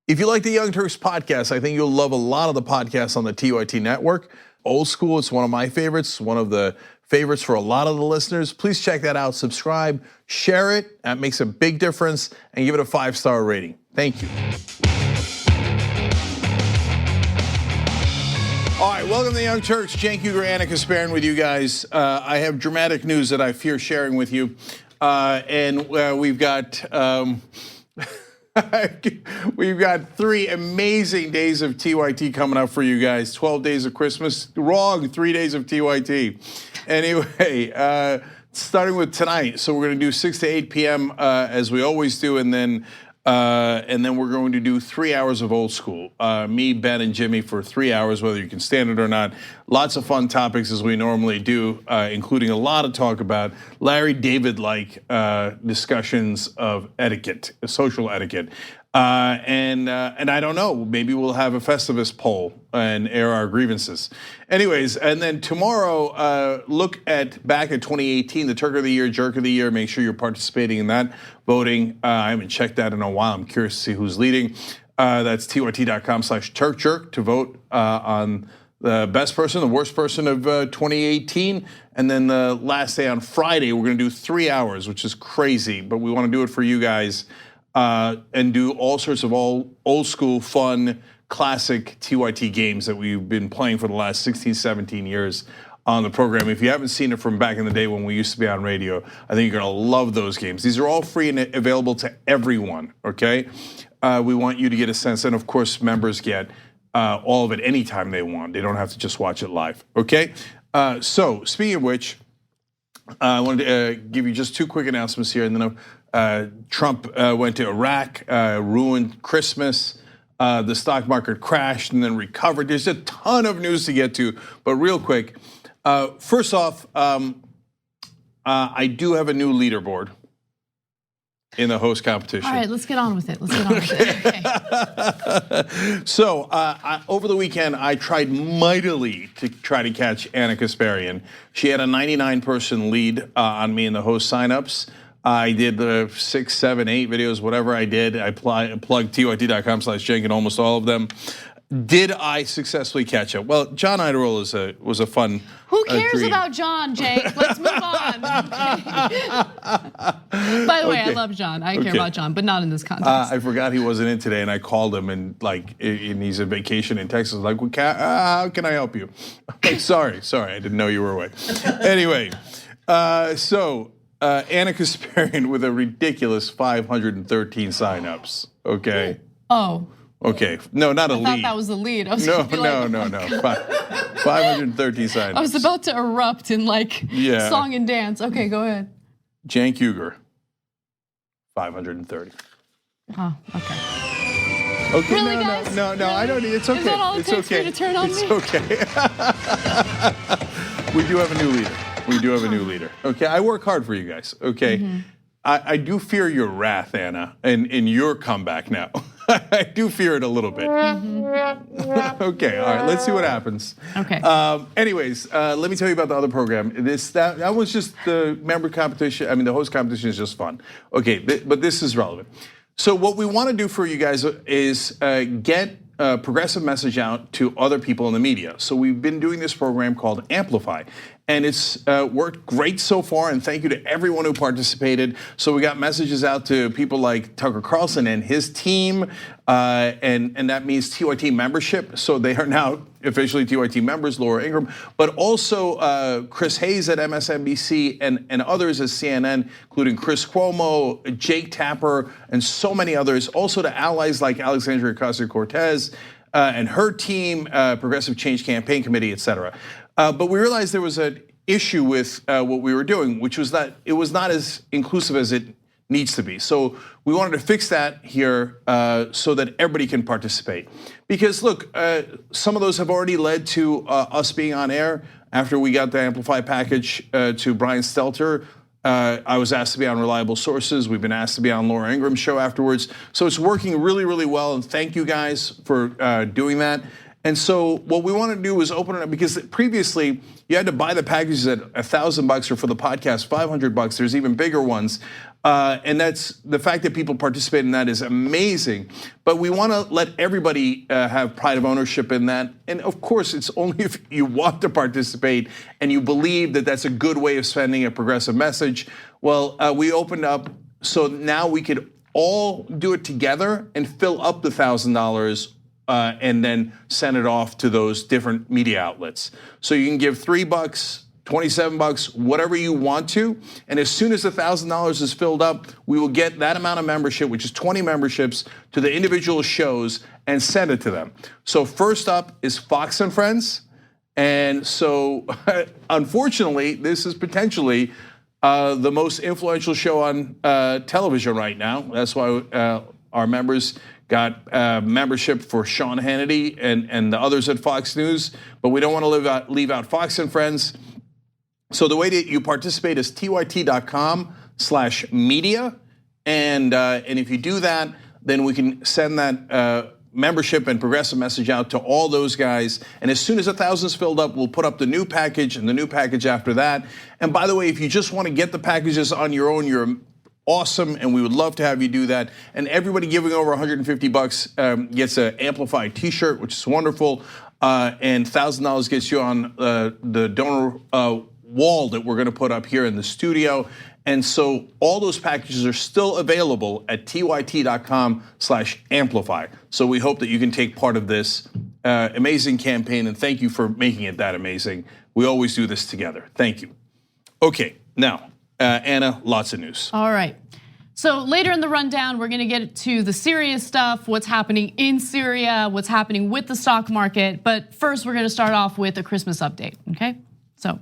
If you like the Young Turks podcast, I think you'll love a lot of the podcasts on the TYT network. Old School, it's one of my favorites, one of the favorites for a lot of the listeners. Please check that out, subscribe, share it. That makes a big difference, and give it a 5-star rating. Thank you. All right, welcome to the Young Turks. Cenk Uygur, Anna Kasparian with you guys. I have dramatic news that I fear sharing with you. And we've got we've got 3 amazing days of TYT coming up for you guys. 12 days of Christmas. Wrong, 3 days of TYT. Anyway, starting with tonight. So we're gonna do 6 to 8 p.m. As we always do, and then we're going to do 3 hours of Old School. Me, Ben, and Jimmy for 3 hours, whether you can stand it or not. Lots of fun topics as we normally do, including a lot of talk about Larry David-like discussions of etiquette, social etiquette. And I don't know, maybe we'll have a Festivus poll and air our grievances. Anyways, and then tomorrow, look back at 2018, the Turk of the Year, Jerk of the Year. Make sure you're participating in that voting. I haven't checked that in a while. I'm curious to see who's leading. That's tyt.com/TurkJerk to vote on the best person, the worst person of 2018. And then the last day on Friday, we're gonna do 3 hours, which is crazy, but we wanna do it for you guys. And do all sorts of old school, fun, classic TYT games that we've been playing for the last 16, 17 years on the program. If you haven't seen it from back in the day when we used to be on radio, I think you're gonna love those games. These are all free and available to everyone, okay? We want you to get a sense, and of course, members get all of it anytime they want. They don't have to just watch it live, okay? So, speaking of which, I wanted to give you just 2 quick announcements here, and then Trump went to Iraq, ruined Christmas. The stock market crashed and then recovered. There's a ton of news to get to, but real quick. First off, I do have a new leaderboard in the host competition. All right, let's get on with it. Okay. So over the weekend, I tried mightily to try to catch Anna Kasparian. She had a 99-person lead on me in the host signups. I did the 6, 7, 8 videos, whatever I did. I plugged tyt.com/Cenk in almost all of them. Did I successfully catch up? Well, John Iderol was a fun. Who cares about John, Cenk? Let's move on. By the way, I love John. I care about John, but not in this context. I forgot he wasn't in today, and I called him, and he's on vacation in Texas. Like, how can I help you? I'm like, sorry, I didn't know you were away. Anyway, so. Anna Kasparian with a ridiculous 513 signups. Okay. Oh. Okay. No, not a lead. I thought that was the lead. I was no. 513 signups. I was about to erupt in song and dance. Okay, go ahead. Cenk Uygur, 530. Oh, okay. Okay, really, guys? No, really? I don't need. It's okay. Is that all it takes for you to turn on me? It's okay. We do have a new leader. Okay, I work hard for you guys. Okay, I do fear your wrath, Anna, and in your comeback now. I do fear it a little bit. Okay, all right. Let's see what happens. Okay. Anyways, let me tell you about the other program. That was just the member competition. I mean, the host competition is just fun. Okay, but this is relevant. So what we want to do for you guys is get a progressive message out to other people in the media. So we've been doing this program called Amplify. And it's worked great so far, and thank you to everyone who participated. So we got messages out to people like Tucker Carlson and his team, and that means TYT membership. So they are now officially TYT members, Laura Ingraham, but also Chris Hayes at MSNBC and others at CNN, including Chris Cuomo, Jake Tapper, and so many others. Also to allies like Alexandria Ocasio-Cortez and her team, Progressive Change Campaign Committee, et cetera. But we realized there was an issue with what we were doing, which was that it was not as inclusive as it needs to be. So we wanted to fix that here so that everybody can participate. Because look, some of those have already led to us being on air after we got the Amplify package to Brian Stelter. I was asked to be on Reliable Sources. We've been asked to be on Laura Ingram's show afterwards. So it's working really, really well, and thank you guys for doing that. And so what we want to do is open it up, because previously you had to buy the packages at $1,000 or for the podcast $500. There's even bigger ones. And that's the fact that people participate in that is amazing. But we want to let everybody have pride of ownership in that. And of course, it's only if you want to participate and you believe that that's a good way of sending a progressive message. Well, we opened up so now we could all do it together and fill up the $1,000 and then send it off to those different media outlets. So you can give $3, 27 bucks, whatever you want to. And as soon as the $1,000 is filled up, we will get that amount of membership, which is 20 memberships, to the individual shows and send it to them. So first up is Fox and Friends. And so unfortunately, this is potentially the most influential show on television right now. That's why our members got membership for Sean Hannity and the others at Fox News, but we don't want to leave out Fox and Friends. So the way that you participate is tyt.com/media, and if you do that, then we can send that membership and progressive message out to all those guys. And as soon as 1,000 is filled up, we'll put up the new package and the new package after that. And by the way, if you just want to get the packages on your own, you're awesome, and we would love to have you do that. And everybody giving over 150 bucks gets an Amplified T-shirt, which is wonderful, and $1,000 gets you on the donor wall that we're going to put up here in the studio. And so all those packages are still available at tyt.com/amplify. So we hope that you can take part of this amazing campaign, and thank you for making it that amazing. We always do this together. Thank you. Okay, now, Anna, lots of news. All right. So later in the rundown, we're gonna get to the serious stuff, what's happening in Syria, what's happening with the stock market. But first, we're gonna start off with a Christmas update, okay? So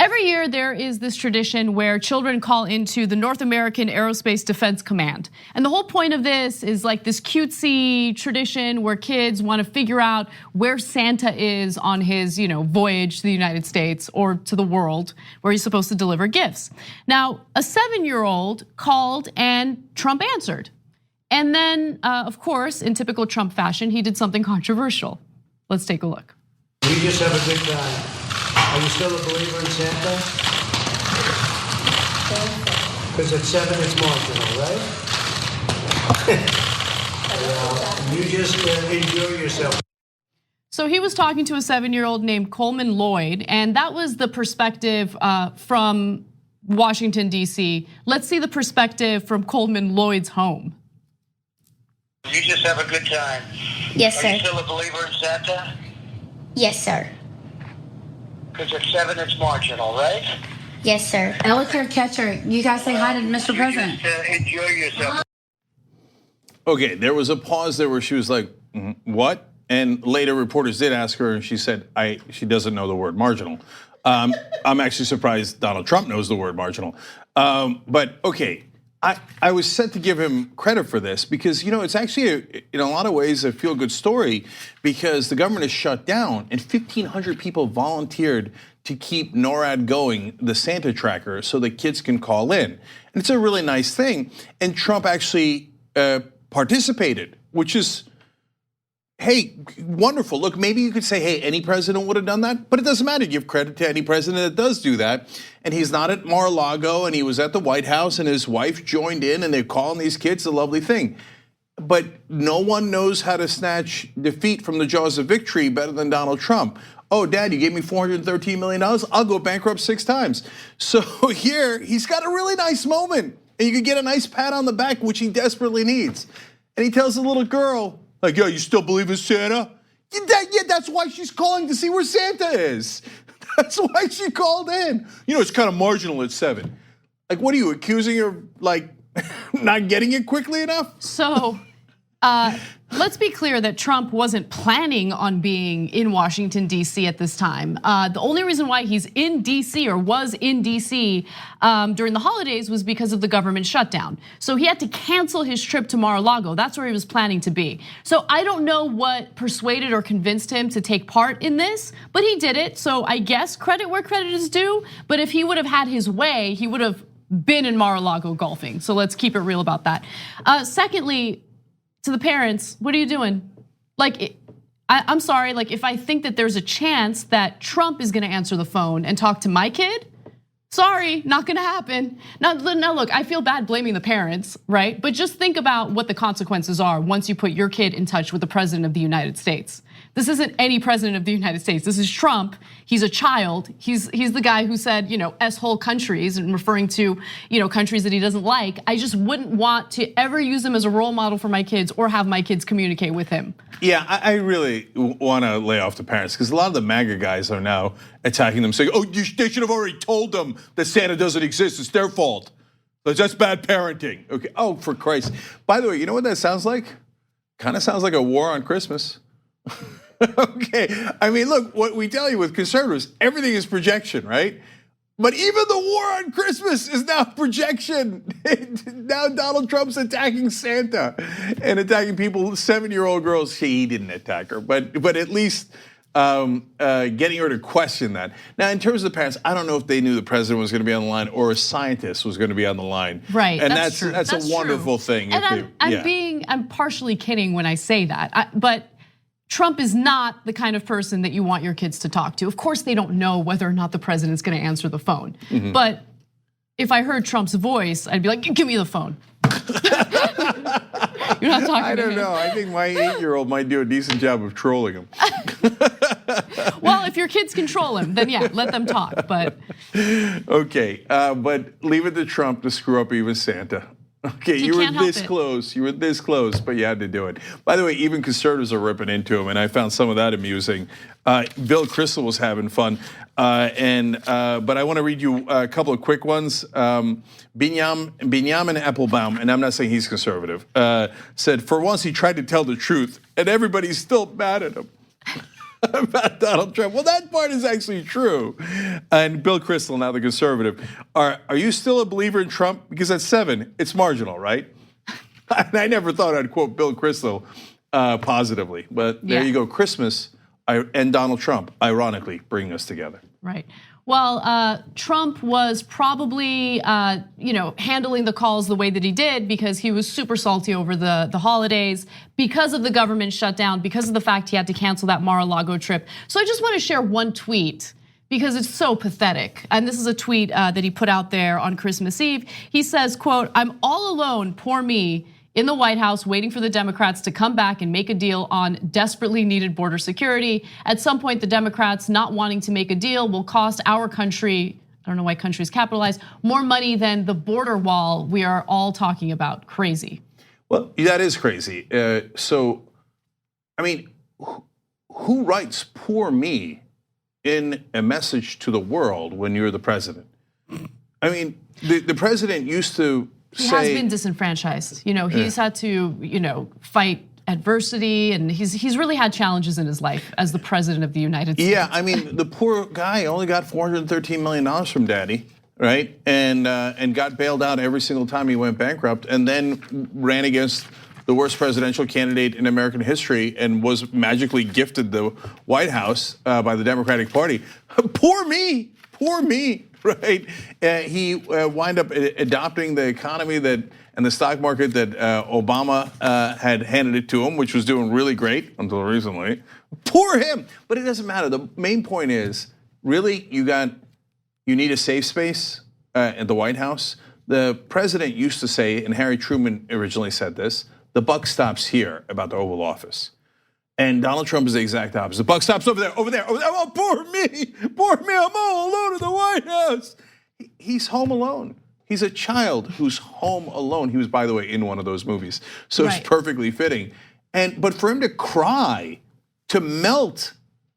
every year there is this tradition where children call into the North American Aerospace Defense Command. And the whole point of this is like this cutesy tradition where kids want to figure out where Santa is on his, voyage to the United States or to the world where he's supposed to deliver gifts. Now, a 7-year-old called and Trump answered. And then, of course, in typical Trump fashion, he did something controversial. Let's take a look. We just have a good time. Are you still a believer in Santa? Because at 7 it's marginal, right? You just enjoy yourself. So he was talking to a 7-year-old named Coleman Lloyd, and that was the perspective from Washington, D.C. Let's see the perspective from Coleman Lloyd's home. You just have a good time. Yes, sir. Are you still a believer in Santa? Yes, sir. Because at 7 it's marginal, right? Yes, sir. Ellicott Catcher, you guys say hi to Mr. President. Just enjoy yourself. Okay, there was a pause there where she was like, what? And later reporters did ask her and she said, she doesn't know the word marginal. I'm actually surprised Donald Trump knows the word marginal. But okay, I was set to give him credit for this because it's actually in a lot of ways a feel-good story because the government is shut down and 1,500 people volunteered to keep NORAD going, the Santa tracker, so that kids can call in. And it's a really nice thing. And Trump actually participated, which is, hey, wonderful. Look, maybe you could say, hey, any president would have done that, but it doesn't matter. Give credit to any president that does do that. And he's not at Mar-a-Lago, and he was at the White House, and his wife joined in, and they're calling these kids a lovely thing. But no one knows how to snatch defeat from the jaws of victory better than Donald Trump. Oh, Dad, you gave me $413 million. I'll go bankrupt 6 times. So here, he's got a really nice moment, and you can get a nice pat on the back, which he desperately needs. And he tells the little girl, like, yo, you still believe in Santa? Yeah, that's why she's calling to see where Santa is. That's why she called in. It's kind of marginal at 7. Like, what are you accusing her of, like, not getting it quickly enough? So, let's be clear that Trump wasn't planning on being in Washington, D.C. at this time. The only reason why he's in D.C. or was in D.C. During the holidays was because of the government shutdown. So he had to cancel his trip to Mar-a-Lago. That's where he was planning to be. So I don't know what persuaded or convinced him to take part in this, but he did it. So I guess credit where credit is due. But if he would have had his way, he would have been in Mar-a-Lago golfing. So let's keep it real about that. Secondly, to the parents, what are you doing? Like, I'm sorry, like if I think that there's a chance that Trump is gonna answer the phone and talk to my kid, Sorry, not gonna happen. Now look, I feel bad blaming the parents, right? But just think about what the consequences are once you put your kid in touch with the president of the United States. This isn't any president of the United States. This is Trump. He's a child. He's the guy who said, S-hole countries and referring to, countries that he doesn't like. I just wouldn't want to ever use him as a role model for my kids or have my kids communicate with him. Yeah, I really want to lay off the parents because a lot of the MAGA guys are now attacking them, saying, "Oh, they should have already told them that Santa doesn't exist. It's their fault. That's bad parenting." Okay. Oh, for Christ! By the way, you know what that sounds like? Kind of sounds like a war on Christmas. Okay, I mean, look, what we tell you with conservatives, everything is projection, right? But even the war on Christmas is now projection. Now Donald Trump's attacking Santa and attacking people, 7-year-old girls. He didn't attack her, but at least getting her to question that. Now, in terms of the parents, I don't know if they knew the president was going to be on the line or a scientist was going to be on the line. Right, and that's true. That's a wonderful thing. And I'm partially kidding when I say that, but Trump is not the kind of person that you want your kids to talk to. Of course, they don't know whether or not the president's going to answer the phone. But if I heard Trump's voice, I'd be like, "Give me the phone." You're not talking to him. I don't know. I think my 8-year-old might do a decent job of trolling him. Well, if your kids control him, then yeah, let them talk. But okay, but leave it to Trump to screw up even Santa. Okay, you were this close. You were this close, but you had to do it. By the way, even conservatives are ripping into him, and I found some of that amusing. Bill Kristol was having fun, but I want to read you a couple of quick ones. Binyamin Applebaum, and I'm not saying he's conservative, said, "For once he tried to tell the truth, and everybody's still mad at him." About Donald Trump. Well, that part is actually true. And Bill Kristol, now the conservative, are you still a believer in Trump? Because at 7, it's marginal, right? I never thought I'd quote Bill Kristol positively, but there you go. Christmas and Donald Trump, ironically, bringing us together. Right. Well, Trump was probably, handling the calls the way that he did because he was super salty over the holidays, because of the government shutdown, because of the fact he had to cancel that Mar-a-Lago trip. So I just want to share one tweet because it's so pathetic. And this is a tweet that he put out there on Christmas Eve. He says, quote, "I'm all alone, poor me, in the White House waiting for the Democrats to come back and make a deal on desperately needed border security. At some point, the Democrats not wanting to make a deal will cost our country," I don't know why country is capitalized, "more money than the border wall we are all talking about." Crazy. Well, that is crazy. So, I mean, who writes "poor me" in a message to the world when you're the president? I mean, the president used to He has been disenfranchised. He's had to, fight adversity, and he's really had challenges in his life as the president of the United States. Yeah, I mean, the poor guy only got $413 million from Daddy, right? And got bailed out every single time he went bankrupt, and then ran against the worst presidential candidate in American history and was magically gifted the White House by the Democratic Party. Poor me, right? He wound up adopting the economy and the stock market that Obama had handed it to him, which was doing really great until recently. Poor him, but it doesn't matter. The main point is, really, you need a safe space at the White House. The president used to say, and Harry Truman originally said this, "The buck stops here," about the Oval Office. And Donald Trump is the exact opposite. The buck stops over there. Oh, poor me, I'm all alone in the White House. He's home alone. He's a child who's home alone. He was, by the way, in one of those movies. So It's perfectly fitting. But for him to cry, to melt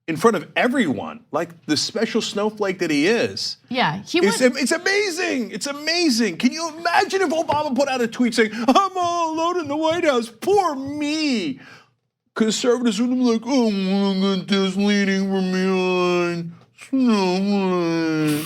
in front of everyone, like the special snowflake that he is. Yeah, it's amazing. It's amazing. Can you imagine if Obama put out a tweet saying, "I'm all alone in the White House, poor me"? Conservatives would be like, "Oh, look at this leading from behind, snowflake."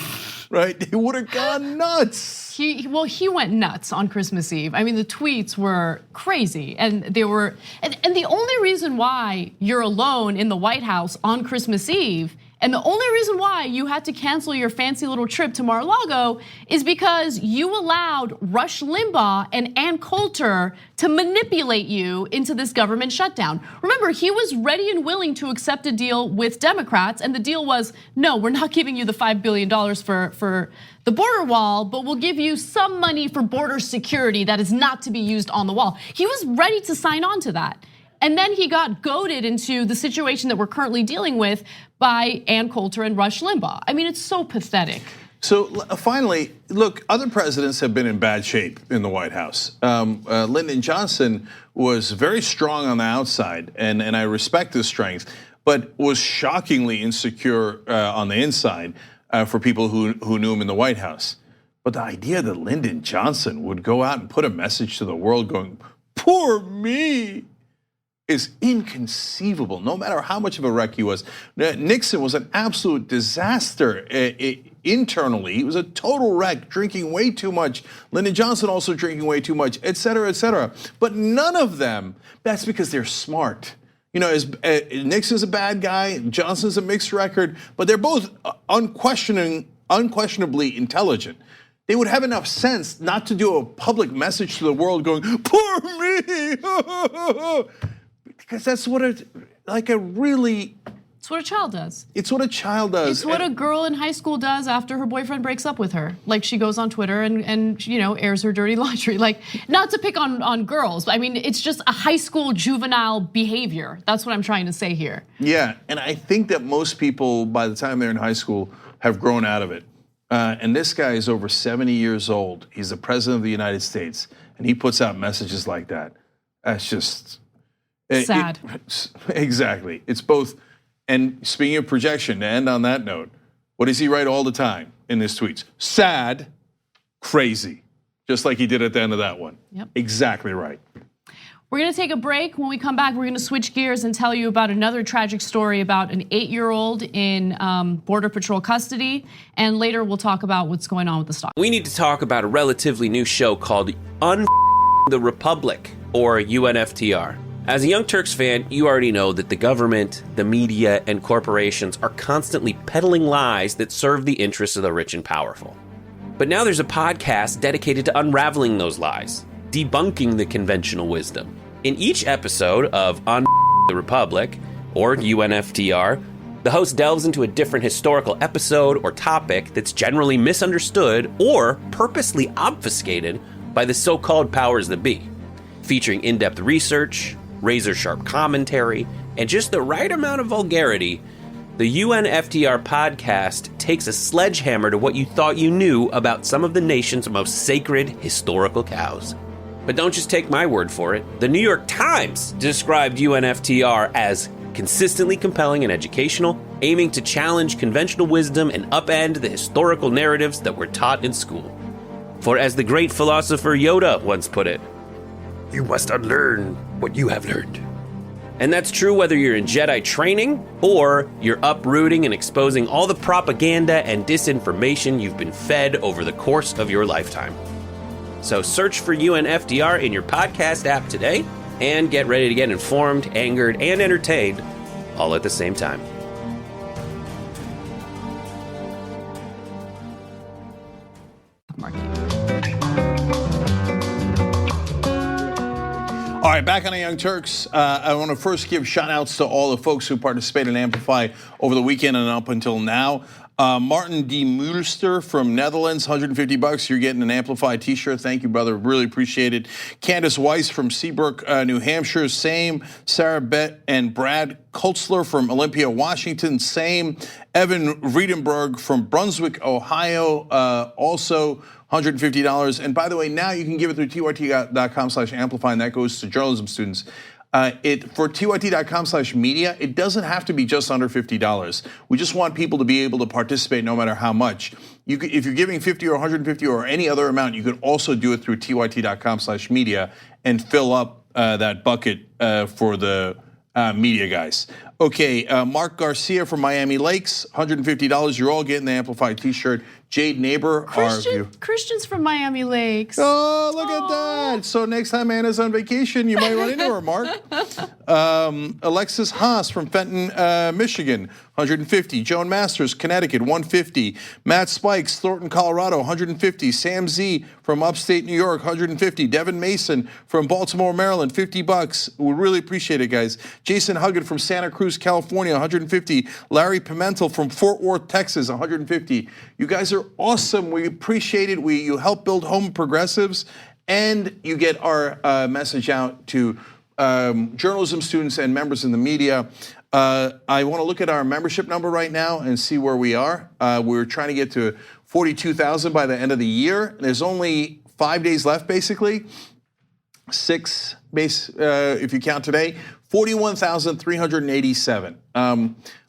Right? They would have gone nuts. He went nuts on Christmas Eve. I mean, the tweets were crazy, and they were, and the only reason why you're alone in the White House on Christmas Eve And the only reason why you had to cancel your fancy little trip to Mar-a-Lago is because you allowed Rush Limbaugh and Ann Coulter to manipulate you into this government shutdown. Remember, he was ready and willing to accept a deal with Democrats, and the deal was, no, we're not giving you the $5 billion for the border wall, but we'll give you some money for border security that is not to be used on the wall. He was ready to sign on to that. And then he got goaded into the situation that we're currently dealing with by Ann Coulter and Rush Limbaugh. I mean, it's so pathetic. So finally, look, other presidents have been in bad shape in the White House. Lyndon Johnson was very strong on the outside, and I respect his strength, but was shockingly insecure on the inside for people who knew him in the White House. But the idea that Lyndon Johnson would go out and put a message to the world going, poor me, is inconceivable, no matter how much of a wreck he was. Nixon was an absolute disaster internally. He was a total wreck, drinking way too much. Lyndon Johnson also drinking way too much, et cetera, et cetera. But none of them, that's because they're smart. You know, Nixon's a bad guy, Johnson's a mixed record, but they're both unquestionably intelligent. They would have enough sense not to do a public message to the world going, poor me, because that's what It's what a child does. It's what a child does. It's what a girl in high school does after her boyfriend breaks up with her. Like, she goes on Twitter and airs her dirty laundry. Like, not to pick on girls, but I mean, it's just a high school juvenile behavior. That's what I'm trying to say here. Yeah, and I think that most people, by the time they're in high school, have grown out of it. And this guy is over 70 years old. He's the president of the United States, and he puts out messages like that. That's just sad. Exactly. It's both. And speaking of projection, to end on that note, what does he write all the time in his tweets? Sad, crazy, just like he did at the end of that one. Yep. Exactly right. We're gonna take a break. When we come back, we're gonna switch gears and tell you about another tragic story about an 8-year-old in Border Patrol custody. And later we'll talk about what's going on with the stock. We need to talk about a relatively new show called the Republic, or UNFTR. As a Young Turks fan, you already know that the government, the media, and corporations are constantly peddling lies that serve the interests of the rich and powerful. But now there's a podcast dedicated to unraveling those lies, debunking the conventional wisdom. In each episode of the Republic, or UNFTR, the host delves into a different historical episode or topic that's generally misunderstood or purposely obfuscated by the so-called powers that be, featuring in-depth research, razor-sharp commentary, and just the right amount of vulgarity. The UNFTR podcast takes a sledgehammer to what you thought you knew about some of the nation's most sacred historical cows. But don't just take my word for it. The New York Times described UNFTR as consistently compelling and educational, aiming to challenge conventional wisdom and upend the historical narratives that were taught in school. For as the great philosopher Yoda once put it, you must unlearn what you have learned. And that's true whether you're in Jedi training or you're uprooting and exposing all the propaganda and disinformation you've been fed over the course of your lifetime. So search for UNFTR in your podcast app today and get ready to get informed, angered, and entertained all at the same time. All right, back on the Young Turks. I want to first give shout outs to all the folks who participated in Amplify over the weekend and up until now. Martin D. Mulster from Netherlands, $150. You're getting an Amplify t-shirt. Thank you, brother. Really appreciate it. Candace Weiss from Seabrook, New Hampshire, same. Sarah Bett and Brad Kultzler from Olympia, Washington, same. Evan Riedenberg from Brunswick, Ohio, also $150. And by the way, now you can give it through tyt.com/amplify, and that goes to journalism students. For tyt.com/media, it doesn't have to be just under $50. We just want people to be able to participate no matter how much. If you're giving $50 or $150 or any other amount, you could also do it through tyt.com/media and fill up that bucket for the media guys. Okay, Mark Garcia from Miami Lakes, $150. You're all getting the Amplify t-shirt. Jade Neighbor, our viewer. Christian's from Miami Lakes. Oh, look at that. So next time Anna's on vacation, you might run into her, Mark. Alexis Haas from Fenton, Michigan, 150. Joan Masters, Connecticut, 150. Matt Spikes, Thornton, Colorado, 150. Sam Z from upstate New York, 150. Devin Mason from Baltimore, Maryland, $50. We really appreciate it, guys. Jason Huggett from Santa Cruz, California, 150. Larry Pimentel from Fort Worth, Texas, 150. You guys are awesome. We appreciate it. You help build home progressives, and you get our message out to journalism students and members in the media. I want to look at our membership number right now and see where we are. We're trying to get to 42,000 by the end of the year. There's only 5 days left, basically. 6 base, if you count today, 41,387.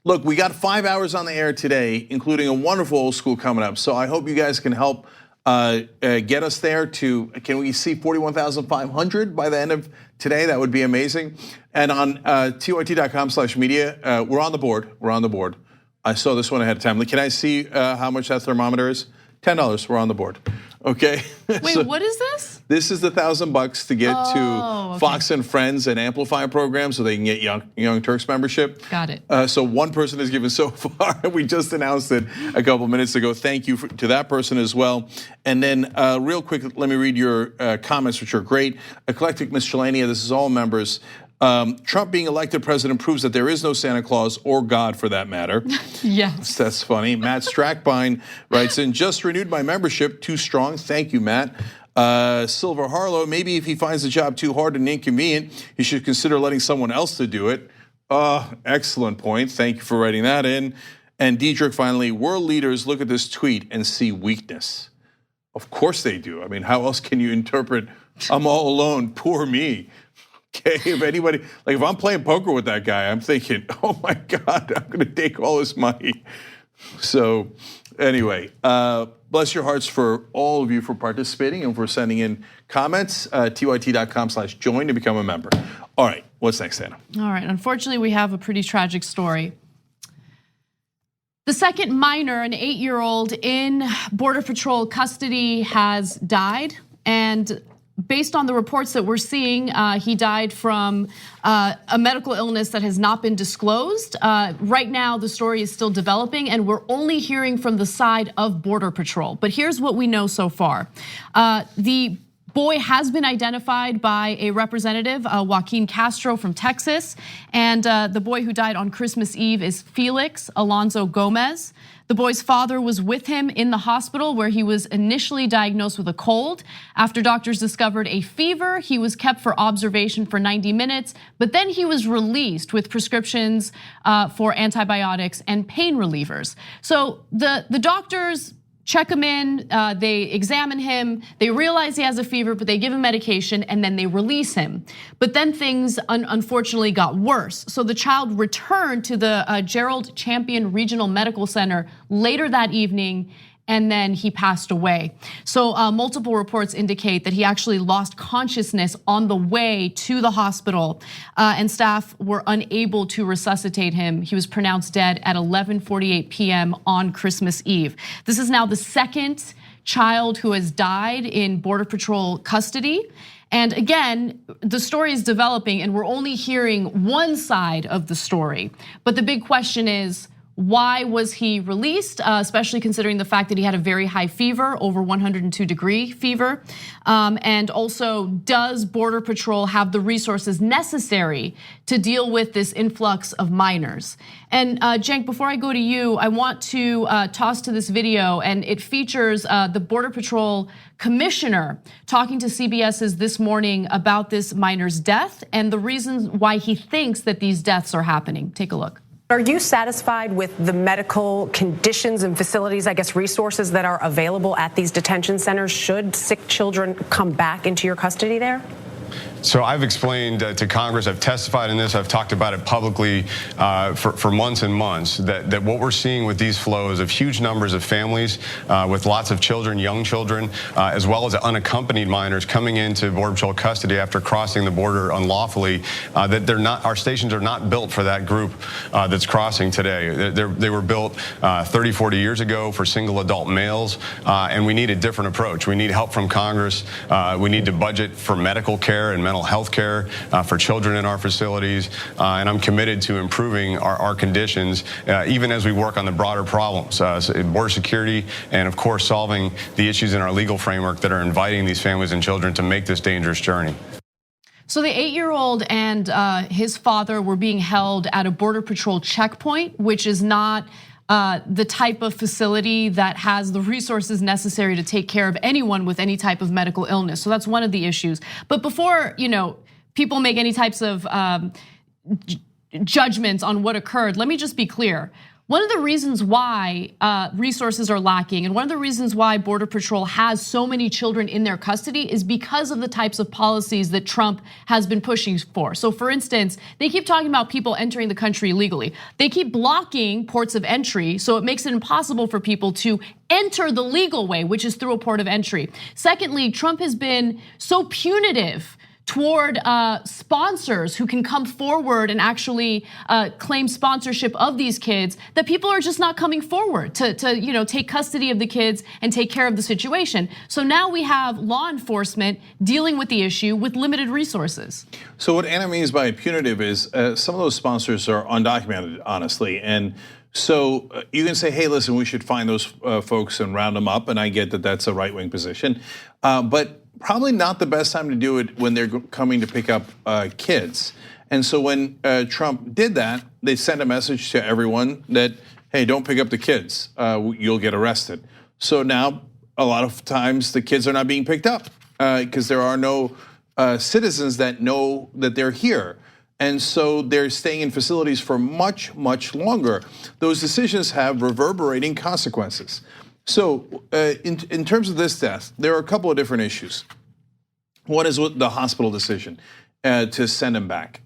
Look, we got 5 hours on the air today, including a wonderful old school coming up. So I hope you guys can help get us there to, can we see 41,500 by the end of today? That would be amazing. And on tyt.com/media, we're on the board. We're on the board. I saw this one ahead of time. Can I see how much that thermometer is? $10. We're on the board. Okay. Wait, so what is this? This is the $1,000 to get to Fox and Friends and Amplify program, so they can get Young Turks membership. Got it. So one person has given so far. We just announced it a couple minutes ago. Thank you to that person as well. And then real quick, let me read your comments, which are great. Eclectic Miscellanea. This is all members. Trump being elected president proves that there is no Santa Claus or God for that matter. Yes. That's funny. Matt Strackbine writes in, just renewed my membership, too strong. Thank you, Matt. Silver Harlow, maybe if he finds the job too hard and inconvenient, he should consider letting someone else to do it. Excellent point. Thank you for writing that in. And Diedrich finally, world leaders look at this tweet and see weakness. Of course they do. I mean, how else can you interpret, I'm all alone, poor me? Okay, if anybody, like if I'm playing poker with that guy, I'm thinking, oh my God, I'm gonna take all his money. So anyway, bless your hearts for all of you for participating and for sending in comments. tyt.com/join to become a member. All right, what's next, Anna? All right, unfortunately, we have a pretty tragic story. The second minor, an 8-year-old in Border Patrol custody, has died, and based on the reports that we're seeing, he died from a medical illness that has not been disclosed. Right now, the story is still developing, and we're only hearing from the side of Border Patrol. But here's what we know so far. The boy has been identified by a representative, Joaquin Castro from Texas, and the boy who died on Christmas Eve is Felix Alonso Gomez. The boy's father was with him in the hospital where he was initially diagnosed with a cold. After doctors discovered a fever, he was kept for observation for 90 minutes, but then he was released with prescriptions for antibiotics and pain relievers. So the doctors check him in, they examine him, they realize he has a fever, but they give him medication and then they release him. But then things unfortunately got worse. So the child returned to the Gerald Champion Regional Medical Center later that evening, and then he passed away. So multiple reports indicate that he actually lost consciousness on the way to the hospital, and staff were unable to resuscitate him. He was pronounced dead at 11:48 p.m. on Christmas Eve. This is now the second child who has died in Border Patrol custody. And again, the story is developing and we're only hearing one side of the story. But the big question is, why was he released, especially considering the fact that he had a very high fever, over 102-degree fever? And also, does Border Patrol have the resources necessary to deal with this influx of minors? And Cenk, before I go to you, I want to toss to this video, and it features the Border Patrol commissioner talking to CBS's This Morning about this minor's death and the reasons why he thinks that these deaths are happening. Take a look. Are you satisfied with the medical conditions and facilities, I guess resources that are available at these detention centers should sick children come back into your custody there? So I've explained to Congress, I've testified in this, I've talked about it publicly for months and months, that what we're seeing with these flows of huge numbers of families with lots of children, young children, as well as unaccompanied minors coming into Border Patrol custody after crossing the border unlawfully, that our stations are not built for that group that's crossing today. They were built 30, 40 years ago for single adult males, and we need a different approach. We need help from Congress. We need to budget for medical care and mental health care for children in our facilities, and I'm committed to improving our conditions, even as we work on the broader problems, border security, and of course solving the issues in our legal framework that are inviting these families and children to make this dangerous journey. So the 8-year-old and his father were being held at a Border Patrol checkpoint, which is not the type of facility that has the resources necessary to take care of anyone with any type of medical illness. So that's one of the issues. But before people make any types of judgments on what occurred, let me just be clear. One of the reasons why resources are lacking and one of the reasons why Border Patrol has so many children in their custody is because of the types of policies that Trump has been pushing for. So for instance, they keep talking about people entering the country illegally. They keep blocking ports of entry, so it makes it impossible for people to enter the legal way, which is through a port of entry. Secondly, Trump has been so punitive toward sponsors who can come forward and actually claim sponsorship of these kids, that people are just not coming forward to take custody of the kids and take care of the situation. So now we have law enforcement dealing with the issue with limited resources. So what Anna means by punitive is some of those sponsors are undocumented, honestly, and so you can say, hey, listen, we should find those folks and round them up, and I get that that's a right-wing position, but probably not the best time to do it when they're coming to pick up kids. And so when Trump did that, they sent a message to everyone that, hey, don't pick up the kids, you'll get arrested. So now a lot of times the kids are not being picked up because there are no citizens that know that they're here. And so they're staying in facilities for much, much longer. Those decisions have reverberating consequences. So in terms of this death, there are a couple of different issues. One is the hospital decision to send him back.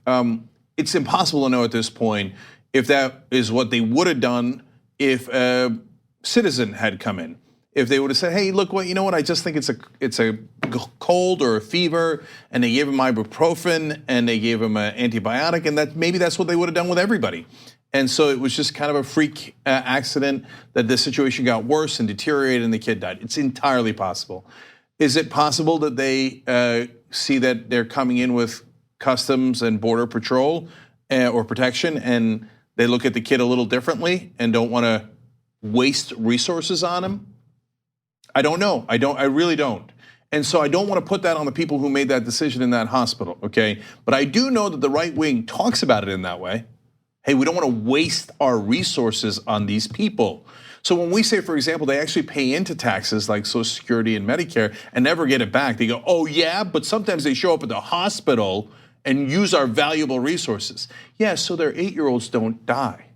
It's impossible to know at this point if that is what they would have done if a citizen had come in. If they would have said, hey, look, you know what, I just think it's a cold or a fever, and they gave him ibuprofen and they gave him an antibiotic, and maybe that's what they would have done with everybody. And so it was just kind of a freak accident that the situation got worse and deteriorated and the kid died. It's entirely possible. Is it possible that they see that they're coming in with Customs and Border Patrol or protection, and they look at the kid a little differently and don't want to waste resources on him? I don't know. I really don't. And so I don't want to put that on the people who made that decision in that hospital, okay? But I do know that the right wing talks about it in that way. Hey, we don't want to waste our resources on these people. So when we say, for example, they actually pay into taxes like Social Security and Medicare and never get it back, they go, oh yeah, but sometimes they show up at the hospital and use our valuable resources. Yeah, so their 8-year-olds don't die.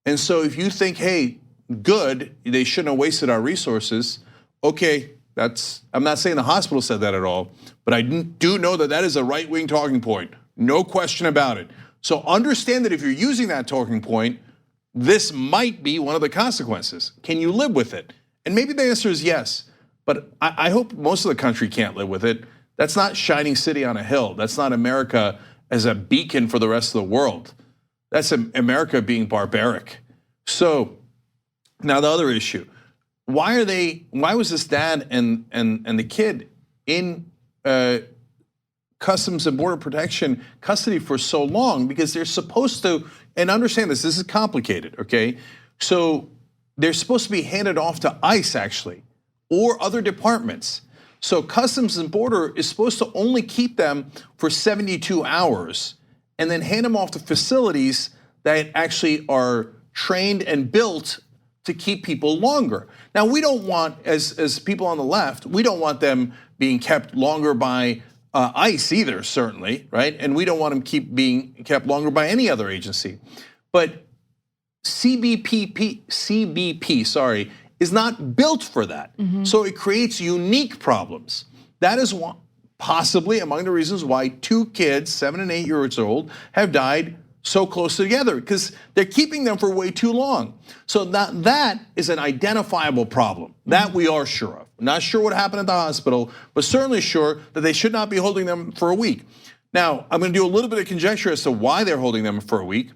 And so if you think, hey, good, they shouldn't have wasted our resources, okay, I'm not saying the hospital said that at all, but I do know that is a right-wing talking point, no question about it. So understand that if you're using that talking point, this might be one of the consequences. Can you live with it? And maybe the answer is yes, but I hope most of the country can't live with it. That's not shining city on a hill. That's not America as a beacon for the rest of the world. That's America being barbaric. So now the other issue, why was this dad and the kid in Customs and Border Protection custody for so long? Because they're supposed to, and understand this is complicated, okay? So they're supposed to be handed off to ICE actually, or other departments. So Customs and Border is supposed to only keep them for 72 hours and then hand them off to facilities that actually are trained and built to keep people longer. Now we don't want, as people on the left, we don't want them being kept longer by ICE either, certainly, right? And we don't want them being kept longer by any other agency. But CBP, is not built for that. So it creates unique problems. That is possibly among the reasons why 2 kids, 7 and 8 years old, have died so close together, because they're keeping them for way too long. So that is an identifiable problem that we are sure of. Not sure what happened at the hospital, but certainly sure that they should not be holding them for a week. Now, I'm gonna do a little bit of conjecture as to why they're holding them for a week.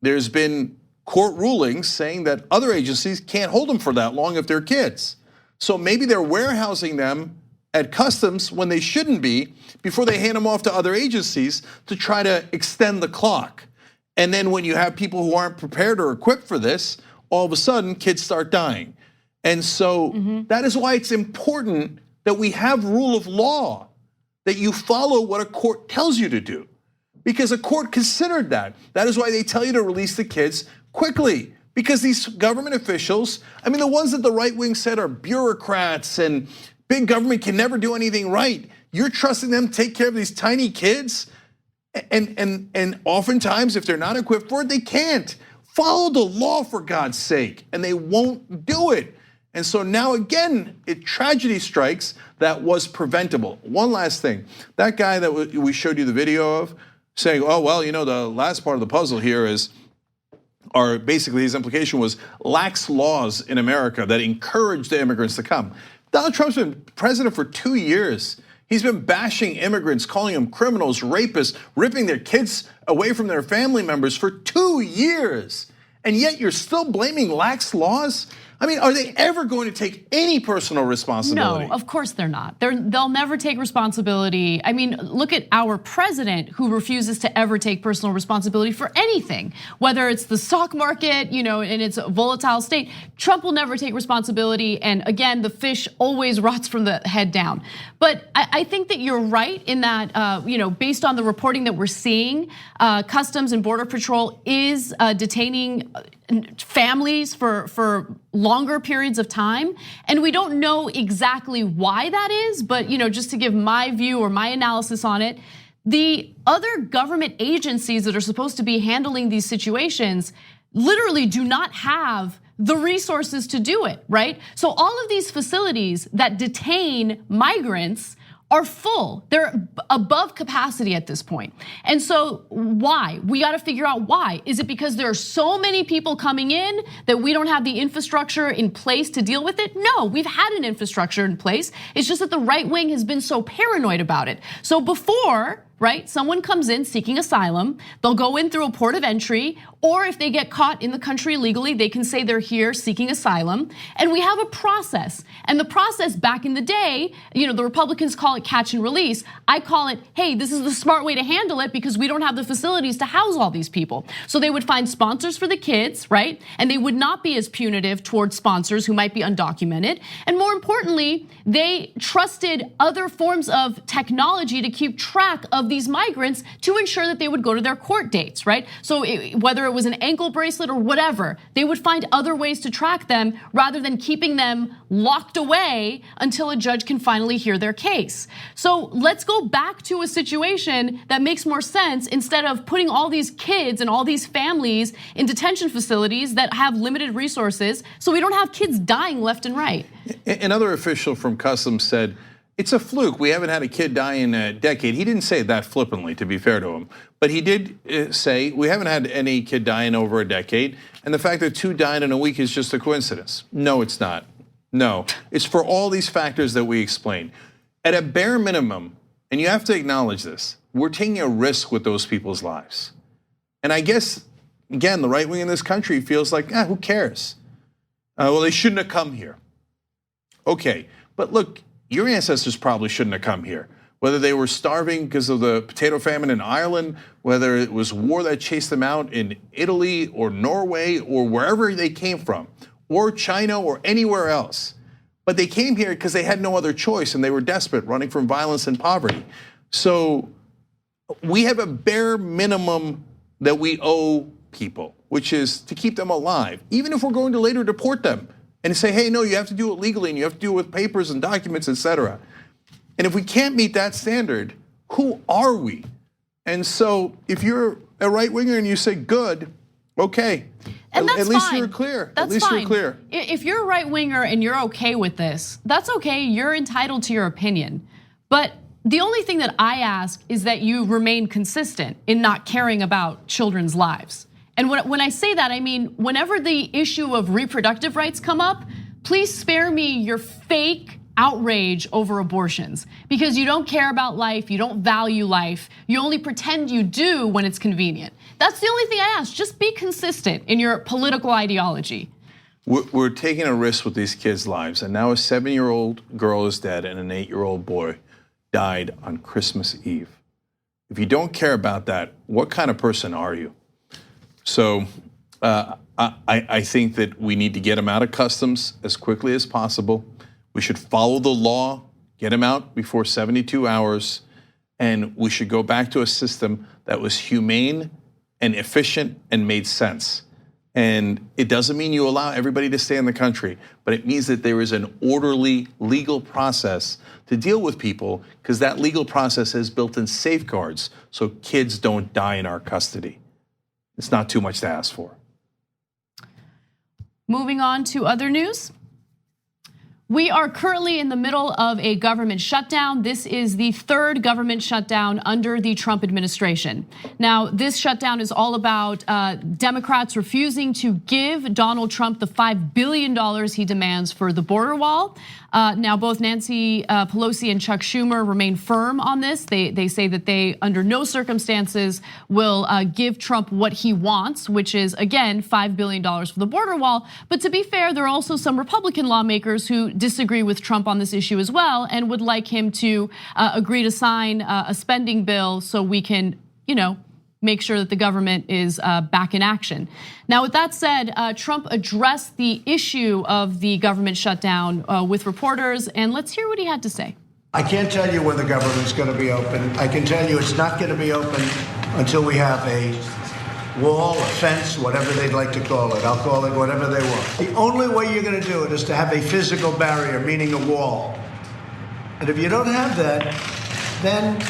There's been court rulings saying that other agencies can't hold them for that long if they're kids. So maybe they're warehousing them at customs when they shouldn't be, before they hand them off to other agencies to try to extend the clock. And then when you have people who aren't prepared or equipped for this, all of a sudden kids start dying. And so that is why it's important that we have rule of law, that you follow what a court tells you to do. Because a court considered that. That is why they tell you to release the kids quickly. Because these government officials, I mean, the ones that the right wing said are bureaucrats and big government can never do anything right. You're trusting them to take care of these tiny kids? And oftentimes, if they're not equipped for it, they can't. Follow the law, for God's sake, and they won't do it. And so now again, tragedy strikes that was preventable. One last thing, that guy that we showed you the video of saying, oh, well, you know, the last part of the puzzle here is, or basically his implication was lax laws in America that encourage the immigrants to come. Donald Trump's been president for 2 years. He's been bashing immigrants, calling them criminals, rapists, ripping their kids away from their family members for 2 years. And yet you're still blaming lax laws? I mean, are they ever going to take any personal responsibility? No, of course they're not. They'll never take responsibility. I mean, look at our president, who refuses to ever take personal responsibility for anything, whether it's the stock market, you know, in its volatile state. Trump will never take responsibility, and again, the fish always rots from the head down. But I think that you're right in that, you know, based on the reporting that we're seeing, Customs and Border Patrol is detaining families for longer periods of time, and we don't know exactly why that is, but you know, just to give my view or my analysis on it, the other government agencies that are supposed to be handling these situations literally do not have the resources to do it, right? So all of these facilities that detain migrants are full. They're above capacity at this point. And so why? We gotta figure out why. Is it because there are so many people coming in that we don't have the infrastructure in place to deal with it? No, we've had an infrastructure in place. It's just that the right wing has been so paranoid about it. So before, right, someone comes in seeking asylum, they'll go in through a port of entry, or if they get caught in the country illegally, they can say they're here seeking asylum. And we have a process. And the process back in the day, you know, the Republicans call it catch and release. I call it, hey, this is the smart way to handle it because we don't have the facilities to house all these people. So they would find sponsors for the kids, right? And they would not be as punitive towards sponsors who might be undocumented. And more importantly, they trusted other forms of technology to keep track of these migrants to ensure that they would go to their court dates, right? So whether it was an ankle bracelet or whatever, they would find other ways to track them rather than keeping them locked away until a judge can finally hear their case. So let's go back to a situation that makes more sense instead of putting all these kids and all these families in detention facilities that have limited resources, so we don't have kids dying left and right. Another official from Customs said, it's a fluke. We haven't had a kid die in a decade. He didn't say it that flippantly, to be fair to him. But he did say, we haven't had any kid die in over a decade. And the fact that 2 died in a week is just a coincidence. No, it's not. No, it's for all these factors that we explained. At a bare minimum, and you have to acknowledge this, we're taking a risk with those people's lives. And I guess, again, the right wing in this country feels like, who cares? Well, they shouldn't have come here. Okay, but look, your ancestors probably shouldn't have come here. Whether they were starving because of the potato famine in Ireland, whether it was war that chased them out in Italy or Norway or wherever they came from, or China or anywhere else. But they came here because they had no other choice and they were desperate, running from violence and poverty. So we have a bare minimum that we owe people, which is to keep them alive, even if we're going to later deport them. And say, hey, no, you have to do it legally and you have to do it with papers and documents, etc. And if we can't meet that standard, who are we? And so if you're a right winger and you say good, okay. And that's at least fine. You're clear. That's at least fine. You're clear. If you're a right winger and you're okay with this, that's okay. You're entitled to your opinion. But the only thing that I ask is that you remain consistent in not caring about children's lives. And when I say that, I mean, whenever the issue of reproductive rights come up, please spare me your fake outrage over abortions, because you don't care about life, you don't value life, you only pretend you do when it's convenient. That's the only thing I ask, just be consistent in your political ideology. We're taking a risk with these kids' lives, and now a 7-year-old girl is dead and an 8-year-old boy died on Christmas Eve. If you don't care about that, what kind of person are you? So I think that we need to get them out of customs as quickly as possible. We should follow the law, get them out before 72 hours, and we should go back to a system that was humane and efficient and made sense. And it doesn't mean you allow everybody to stay in the country, but it means that there is an orderly legal process to deal with people, because that legal process has built-in safeguards so kids don't die in our custody. It's not too much to ask for. Moving on to other news. We are currently in the middle of a government shutdown. This is the third government shutdown under the Trump administration. Now, this shutdown is all about Democrats refusing to give Donald Trump the $5 billion he demands for the border wall. Now, both Nancy Pelosi and Chuck Schumer remain firm on this. They say that they, under no circumstances, will give Trump what he wants, which is, again, $5 billion for the border wall. But to be fair, there are also some Republican lawmakers who disagree with Trump on this issue as well and would like him to agree to sign a spending bill so we can, make sure that the government is back in action. Now, with that said, Trump addressed the issue of the government shutdown with reporters, and let's hear what he had to say. I can't tell you when the government's going to be open. I can tell you it's not going to be open until we have a wall, a fence, whatever they'd like to call it. I'll call it whatever they want. The only way you're going to do it is to have a physical barrier, meaning a wall. And if you don't have that, then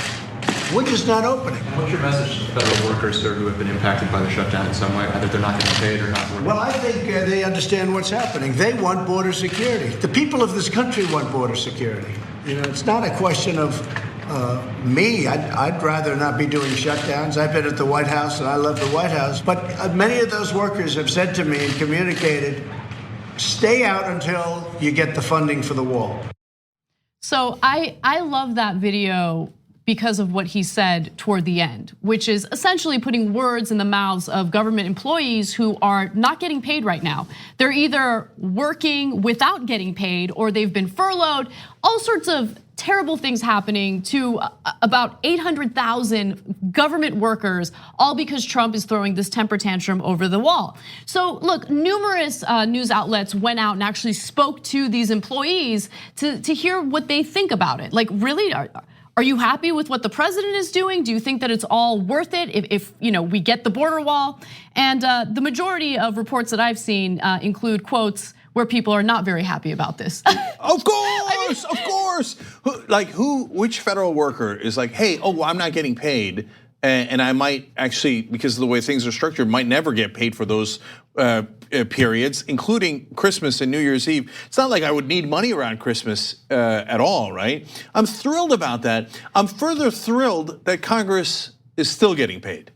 we're just not opening. What's your message to federal workers, sir, who have been impacted by the shutdown in some way? Either they're not getting paid or not working? Well, I think they understand what's happening. They want border security. The people of this country want border security. It's not a question of me. I'd rather not be doing shutdowns. I've been at the White House and I love the White House. But many of those workers have said to me and communicated, stay out until you get the funding for the wall. So I love that video because of what he said toward the end, which is essentially putting words in the mouths of government employees who are not getting paid right now. They're either working without getting paid or they've been furloughed, all sorts of terrible things happening to about 800,000 government workers, all because Trump is throwing this temper tantrum over the wall. So look, numerous news outlets went out and actually spoke to these employees to hear what they think about it. Like, really, are you happy with what the president is doing? Do you think that it's all worth it if we get the border wall? And the majority of reports that I've seen include quotes where people are not very happy about this. Of course, of course. Which federal worker is like, hey, I'm not getting paid, and I might actually, because of the way things are structured, might never get paid for those periods, including Christmas and New Year's Eve. It's not like I would need money around Christmas at all, right? I'm thrilled about that. I'm further thrilled that Congress is still getting paid.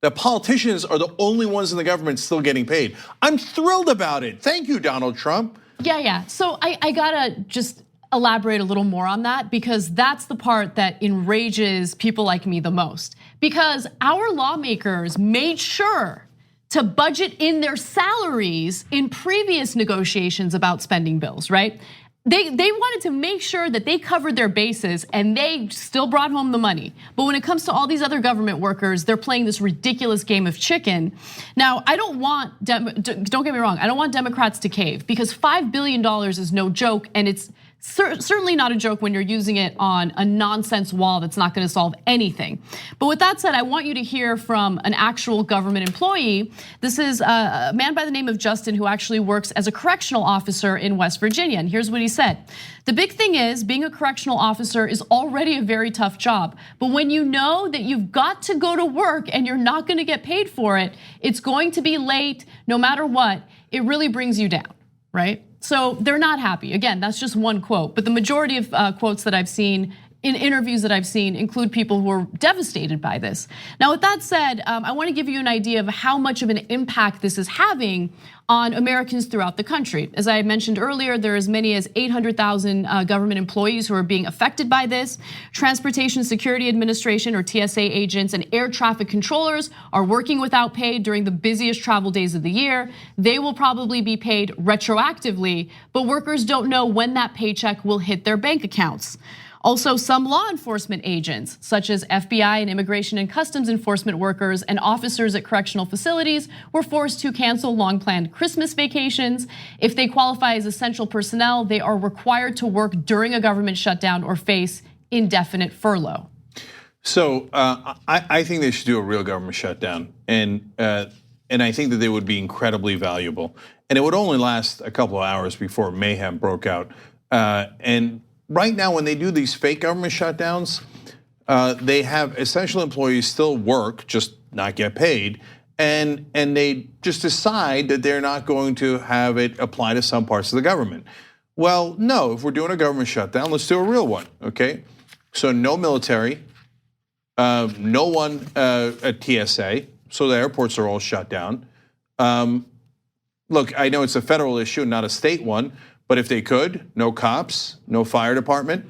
That politicians are the only ones in the government still getting paid. I'm thrilled about it. Thank you, Donald Trump. Yeah. So I gotta just elaborate a little more on that, because that's the part that enrages people like me the most. Because our lawmakers made sure to budget in their salaries in previous negotiations about spending bills, right? They wanted to make sure that they covered their bases and they still brought home the money. But when it comes to all these other government workers, they're playing this ridiculous game of chicken. Now, don't get me wrong, I don't want Democrats to cave, because $5 billion is no joke, and it's certainly not a joke when you're using it on a nonsense wall that's not gonna solve anything. But with that said, I want you to hear from an actual government employee. This is a man by the name of Justin, who actually works as a correctional officer in West Virginia. And here's what he said. The big thing is, being a correctional officer is already a very tough job. But when you know that you've got to go to work and you're not gonna get paid for it, it's going to be late, no matter what, it really brings you down, right? So they're not happy. Again, that's just one quote, but the majority of quotes that I've seen in interviews that I've seen include people who are devastated by this. Now, with that said, I want to give you an idea of how much of an impact this is having on Americans throughout the country. As I mentioned earlier, there are as many as 800,000 government employees who are being affected by this. Transportation Security Administration, or TSA agents, and air traffic controllers are working without pay during the busiest travel days of the year. They will probably be paid retroactively, but workers don't know when that paycheck will hit their bank accounts. Also, some law enforcement agents, such as FBI and Immigration and Customs Enforcement workers and officers at correctional facilities, were forced to cancel long-planned Christmas vacations. If they qualify as essential personnel, they are required to work during a government shutdown or face indefinite furlough. So I think they should do a real government shutdown, and I think that they would be incredibly valuable. And it would only last a couple of hours before mayhem broke out. And right now, when they do these fake government shutdowns, they have essential employees still work, just not get paid, and they just decide that they're not going to have it apply to some parts of the government. Well, no, if we're doing a government shutdown, let's do a real one, okay? So no military, no one at TSA, so the airports are all shut down. Look, I know it's a federal issue, not a state one, but if they could, no cops, no fire department.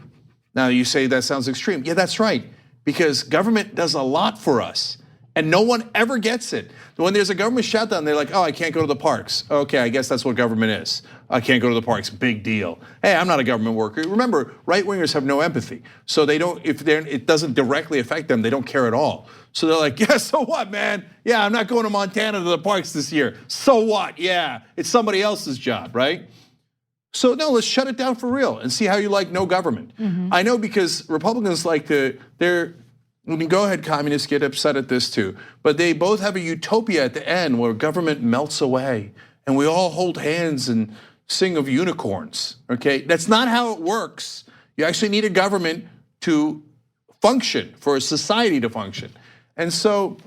Now you say that sounds extreme. Yeah, that's right, because government does a lot for us and no one ever gets it. When there's a government shutdown, they're like, oh, I can't go to the parks. Okay, I guess that's what government is. I can't go to the parks, big deal. Hey, I'm not a government worker. Remember, right-wingers have no empathy. So they don't, it doesn't directly affect them, they don't care at all. So they're like, yeah, so what, man? Yeah, I'm not going to Montana to the parks this year. So what? Yeah, it's somebody else's job, right? So no, let's shut it down for real and see how you like no government. I know, because Republicans like to, I mean, go ahead, communists get upset at this too, but they both have a utopia at the end where government melts away and we all hold hands and sing of unicorns, okay? That's not how it works. You actually need a government to function, for a society to function. And so,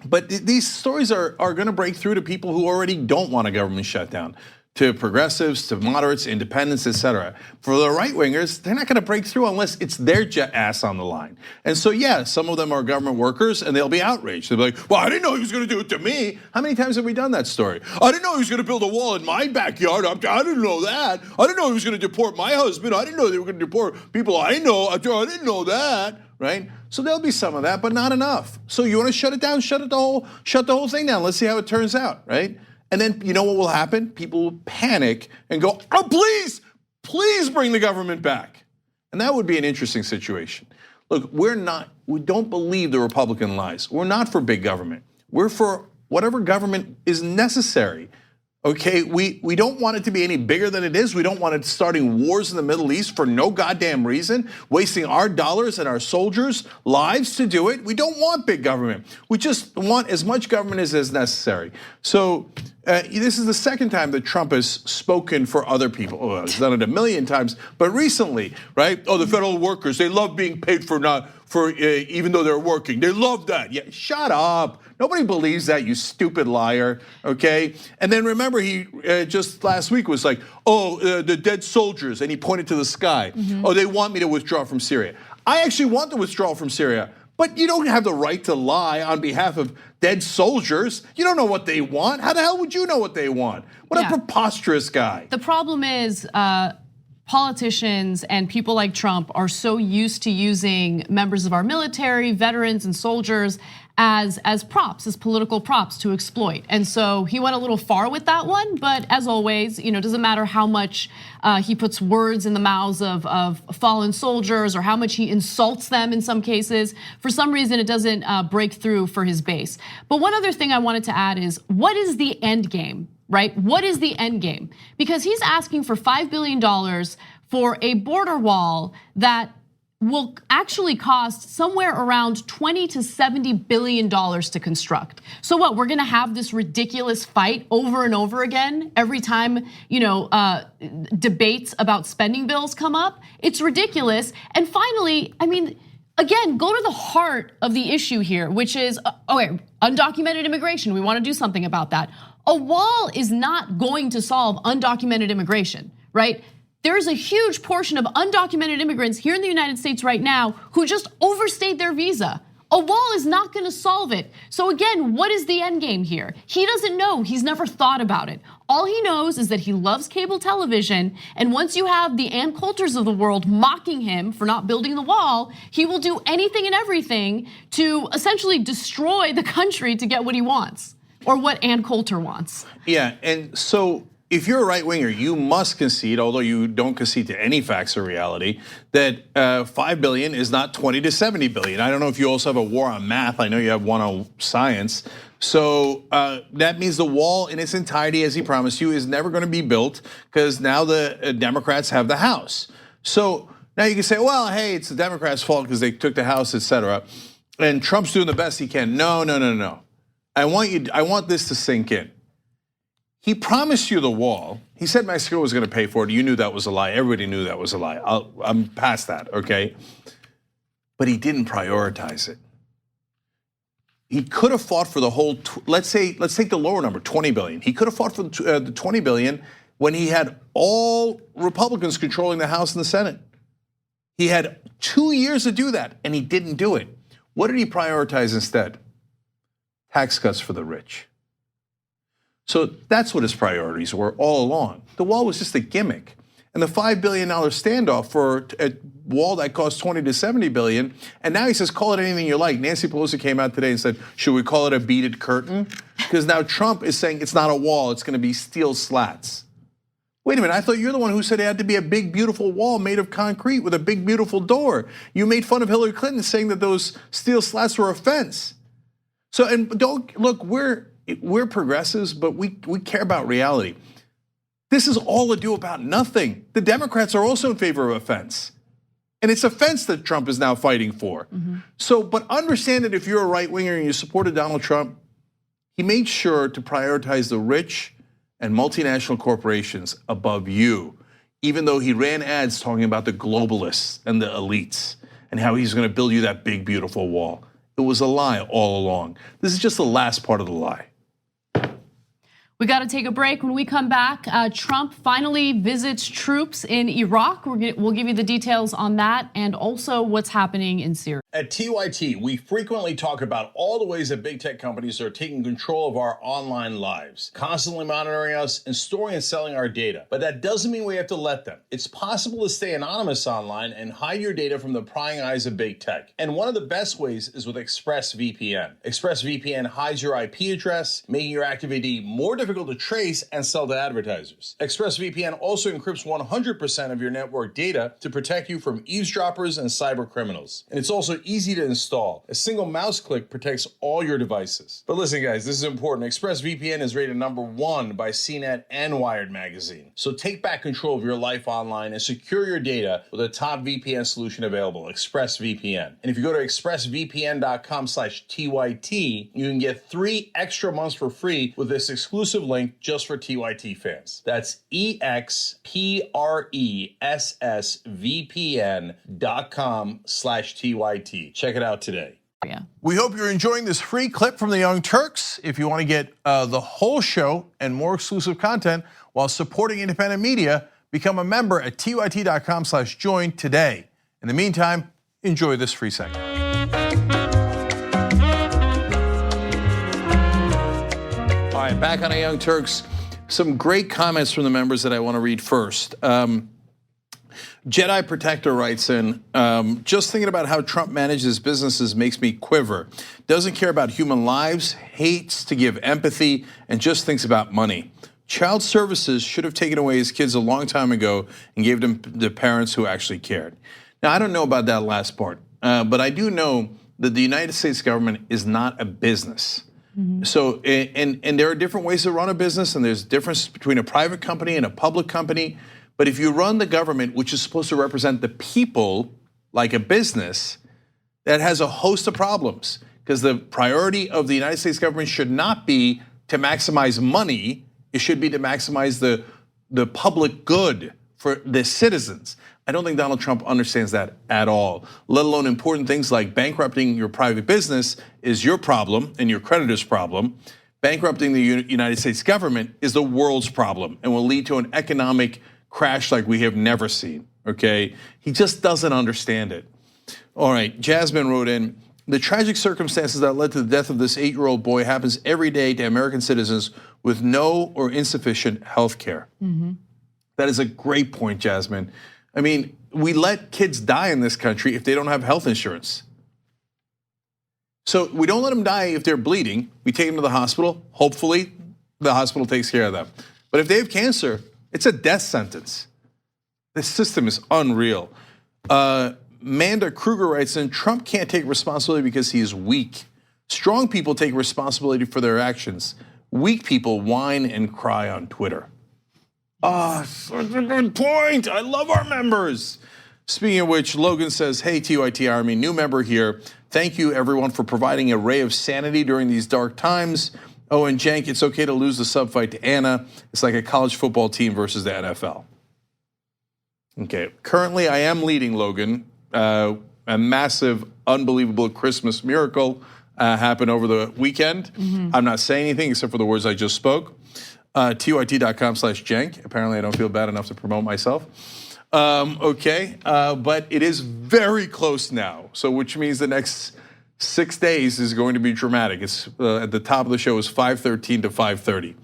but these stories are gonna break through to people who already don't want a government shutdown, to progressives, to moderates, independents, etc. For the right-wingers, they're not gonna break through unless it's their ass on the line. And so yeah, some of them are government workers and they'll be outraged. They'll be like, well, I didn't know he was gonna do it to me. How many times have we done that story? I didn't know he was gonna build a wall in my backyard. I didn't know that. I didn't know he was gonna deport my husband. I didn't know they were gonna deport people I know. I didn't know that, right? So there'll be some of that, but not enough. So you wanna shut it down, shut the whole thing down. Let's see how it turns out, right? And then you know what will happen? People will panic and go, oh, please bring the government back. And that would be an interesting situation. Look, we don't believe the Republican lies. We're not for big government. We're for whatever government is necessary. Okay, we don't want it to be any bigger than it is. We don't want it starting wars in the Middle East for no goddamn reason, wasting our dollars and our soldiers' lives to do it. We don't want big government. We just want as much government as necessary. So this is the second time that Trump has spoken for other people. Oh, he's done it a million times, but recently, right? Oh, the federal workers, they love being paid even though they're working. They love that. Yeah, shut up. Nobody believes that, you stupid liar, okay? And then remember, he just last week was like, oh, the dead soldiers, and he pointed to the sky. Oh, they want me to withdraw from Syria. I actually want to withdraw from Syria, but you don't have the right to lie on behalf of dead soldiers. You don't know what they want. How the hell would you know what they want? What a preposterous guy. The problem is, politicians and people like Trump are so used to using members of our military, veterans and soldiers as props, as political props to exploit. And so he went a little far with that one, but as always, it doesn't matter how much he puts words in the mouths of fallen soldiers or how much he insults them in some cases. For some reason, it doesn't break through for his base. But one other thing I wanted to add is, what is the end game? Right? What is the end game? Because he's asking for $5 billion for a border wall that will actually cost somewhere around $20 to $70 billion to construct. So what, we're gonna have this ridiculous fight over and over again every time, debates about spending bills come up? It's ridiculous. And finally, I mean, again, go to the heart of the issue here, which is, okay, undocumented immigration, we wanna do something about that. A wall is not going to solve undocumented immigration, right? There is a huge portion of undocumented immigrants here in the United States right now who just overstayed their visa. A wall is not gonna solve it. So again, what is the end game here? He doesn't know, he's never thought about it. All he knows is that he loves cable television, and once you have the Ann Coulters of the world mocking him for not building the wall, he will do anything and everything to essentially destroy the country to get what he wants, or what Ann Coulter wants. Yeah, and so if you're a right winger, you must concede, although you don't concede to any facts or reality, that 5 billion is not 20 to 70 billion. I don't know if you also have a war on math. I know you have one on science. So that means the wall in its entirety, as he promised you, is never going to be built because now the Democrats have the House. So now you can say, well, hey, it's the Democrats' fault because they took the House, etc. And Trump's doing the best he can. No. I want this to sink in. He promised you the wall. He said Mexico was going to pay for it. You knew that was a lie. Everybody knew that was a lie. I'm past that, okay? But he didn't prioritize it. He could have fought for the whole, let's take the lower number, 20 billion. He could have fought for the 20 billion when he had all Republicans controlling the House and the Senate. He had 2 years to do that, and he didn't do it. What did he prioritize instead? Tax cuts for the rich. So that's what his priorities were all along. The wall was just a gimmick. And the $5 billion standoff for a wall that cost 20 to 70 billion, and now he says, call it anything you like. Nancy Pelosi came out today and said, should we call it a beaded curtain? Because now Trump is saying it's not a wall, it's gonna be steel slats. Wait a minute, I thought you're the one who said it had to be a big, beautiful wall made of concrete with a big, beautiful door. You made fun of Hillary Clinton saying that those steel slats were a fence. So, and don't, look, we're progressives, but we care about reality. This is all ado about nothing. The Democrats are also in favor of a fence. And it's a fence that Trump is now fighting for. So, but understand that if you're a right winger and you supported Donald Trump, he made sure to prioritize the rich and multinational corporations above you, even though he ran ads talking about the globalists and the elites and how he's gonna build you that big, beautiful wall. It was a lie all along. This is just the last part of the lie. We got to take a break. When we come back, Trump finally visits troops in Iraq. We'll give you the details on that and also what's happening in Syria. At TYT, we frequently talk about all the ways that big tech companies are taking control of our online lives, constantly monitoring us and storing and selling our data. But that doesn't mean we have to let them. It's possible to stay anonymous online and hide your data from the prying eyes of big tech. And one of the best ways is with ExpressVPN. ExpressVPN hides your IP address, making your activity more difficult to trace and sell to advertisers. ExpressVPN also encrypts 100% of your network data to protect you from eavesdroppers and cyber criminals. And it's also easy to install. A single mouse click protects all your devices. But listen, guys, this is important. ExpressVPN is rated #1 by CNET and Wired magazine. So take back control of your life online and secure your data with a top VPN solution available, ExpressVPN. And if you go to expressvpn.com/TYT, you can get 3 extra months for free with this exclusive link just for TYT fans. That's expressvpn.com/TYT. Check it out today. Yeah. We hope you're enjoying this free clip from the Young Turks. If you want to get the whole show and more exclusive content while supporting independent media, become a member at tyt.com/join today. In the meantime, enjoy this free segment. All right, back on the Young Turks. Some great comments from the members that I want to read first. Jedi Protector writes in, just thinking about how Trump manages businesses makes me quiver. Doesn't care about human lives, hates to give empathy, and just thinks about money. Child services should have taken away his kids a long time ago and gave them the parents who actually cared. Now, I don't know about that last part, but I do know that the United States government is not a business. So, and there are different ways to run a business, and there's a difference between a private company and a public company. But if you run the government, which is supposed to represent the people like a business, that has a host of problems. Because the priority of the United States government should not be to maximize money, it should be to maximize the public good for the citizens. I don't think Donald Trump understands that at all, let alone important things like bankrupting your private business is your problem and your creditor's problem. Bankrupting the United States government is the world's problem and will lead to an economic crash like we have never seen, okay? He just doesn't understand it. All right, Jasmine wrote in, the tragic circumstances that led to the death of this 8-year-old boy happens every day to American citizens with no or insufficient health care. That is a great point, Jasmine. I mean, we let kids die in this country if they don't have health insurance. So we don't let them die if they're bleeding. We take them to the hospital. Hopefully, the hospital takes care of them. But if they have cancer, it's a death sentence. This system is unreal. Amanda Kruger writes in, Trump can't take responsibility because he is weak. Strong people take responsibility for their actions. Weak people whine and cry on Twitter. Such a good point. I love our members. Speaking of which, Logan says, hey, TYT Army, new member here. Thank you, everyone, for providing a ray of sanity during these dark times. Oh, and Jank, it's okay to lose the sub fight to Anna. It's like a college football team versus the NFL. Okay, currently I am leading, Logan. A massive, unbelievable Christmas miracle happened over the weekend. I'm not saying anything except for the words I just spoke. TYT.com/Jank. Apparently I don't feel bad enough to promote myself. But it is very close now. So which means the next 6 days is going to be dramatic. It's at the top of the show is 5:13 to 5:30.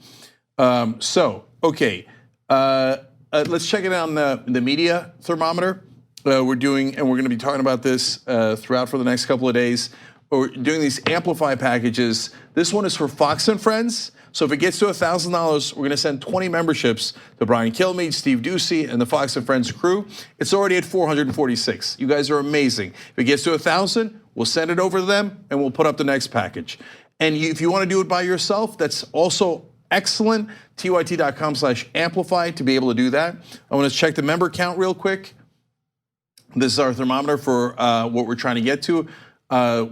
Let's check it out on the media thermometer. We're doing, and we're going to be talking about this throughout for the next couple of days. We're doing these Amplify packages. This one is for Fox and Friends. So if it gets to $1,000, we're going to send 20 memberships to Brian Kilmeade, Steve Ducey, and the Fox and Friends crew. It's already at 446. You guys are amazing. If it gets to 1,000, we'll send it over to them, and we'll put up the next package. And if you want to do it by yourself, that's also excellent. TYT.com/amplify to be able to do that. I want to check the member count real quick. This is our thermometer for what we're trying to get to.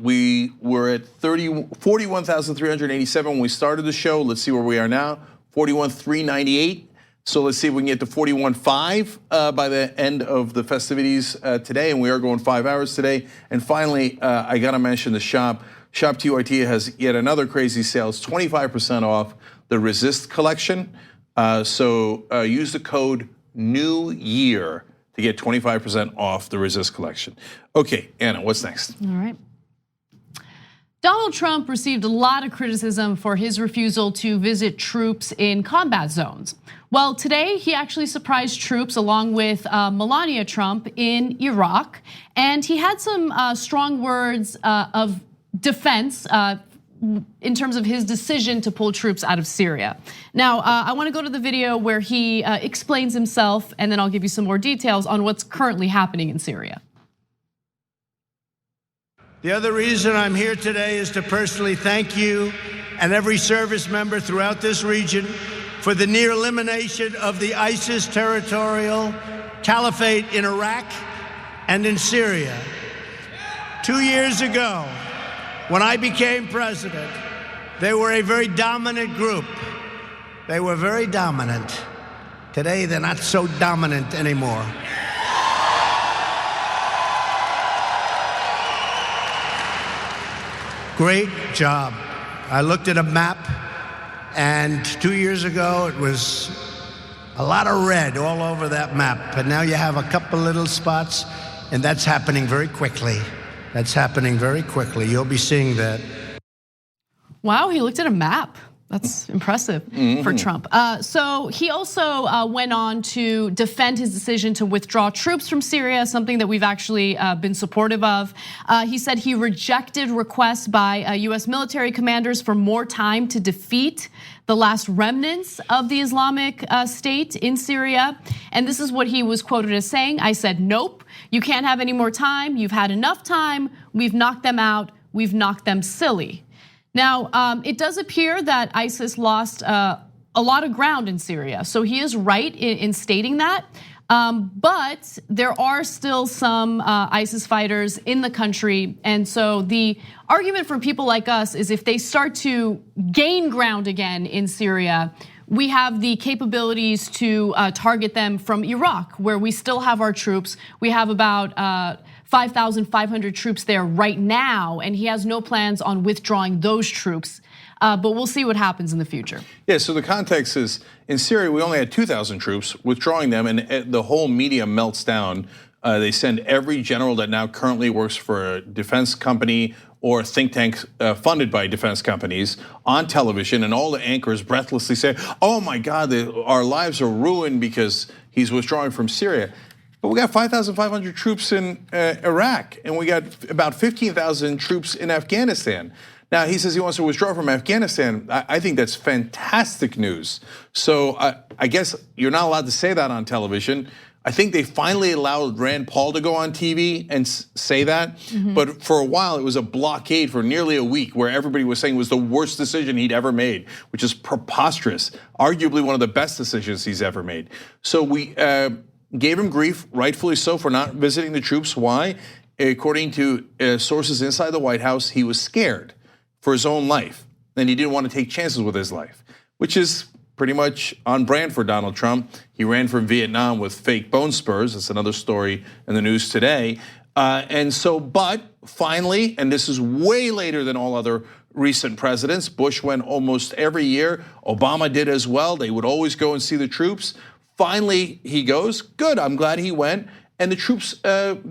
We were at 41,387 when we started the show. Let's see where we are now, 41,398. So let's see if we can get to 41.5 by the end of the festivities today, and we are going 5 hours today. And finally, I gotta mention the shop. Shop TYT has yet another crazy sale. It's 25% off the Resist collection. So use the code NEWYEAR to get 25% off the Resist collection. Okay, Anna, what's next? All right. Donald Trump received a lot of criticism for his refusal to visit troops in combat zones. Well, today he actually surprised troops along with Melania Trump in Iraq, and he had some strong words of defense in terms of his decision to pull troops out of Syria. Now, I want to go to the video where he explains himself, and then I'll give you some more details on what's currently happening in Syria. The other reason I'm here today is to personally thank you and every service member throughout this region for the near elimination of the ISIS territorial caliphate in Iraq and in Syria. 2 years ago, when I became president, they were a very dominant group. They were very dominant. Today, they're not so dominant anymore. Great job. I looked at a map, and 2 years ago, it was a lot of red all over that map. But now you have a couple little spots, and that's happening very quickly. That's happening very quickly. You'll be seeing that. Wow, he looked at a map. That's impressive for Trump. So he also went on to defend his decision to withdraw troops from Syria, something that we've actually been supportive of. He said he rejected requests by US military commanders for more time to defeat the last remnants of the Islamic State in Syria. And this is what he was quoted as saying. I said, nope, you can't have any more time. You've had enough time. We've knocked them out. We've knocked them silly. Now, it does appear that ISIS lost a lot of ground in Syria. So he is right in stating that. But there are still some ISIS fighters in the country. And so the argument for people like us is if they start to gain ground again in Syria, we have the capabilities to target them from Iraq, where we still have our troops. We have about 5,500 troops there right now, and he has no plans on withdrawing those troops. but we'll see what happens in the future. Yeah, so the context is, in Syria, we only had 2,000 troops, withdrawing them, and the whole media melts down. They send every general that now currently works for a defense company or think tank funded by defense companies on television, and all the anchors breathlessly say, oh my God, our lives are ruined because he's withdrawing from Syria. But we got 5,500 troops in Iraq, and we got about 15,000 troops in Afghanistan. Now, he says he wants to withdraw from Afghanistan. I think that's fantastic news. So I guess you're not allowed to say that on television. I think they finally allowed Rand Paul to go on TV and say that. But for a while, it was a blockade for nearly a week where everybody was saying it was the worst decision he'd ever made, which is preposterous, arguably one of the best decisions he's ever made. So we gave him grief, rightfully so, for not visiting the troops. Why? According to sources inside the White House, he was scared for his own life, and he didn't want to take chances with his life, which is pretty much on brand for Donald Trump. He ran from Vietnam with fake bone spurs. That's another story in the news today. But finally, and this is way later than all other recent presidents, Bush went almost every year. Obama did as well. They would always go and see the troops. Finally, he goes. Good, I'm glad he went. And the troops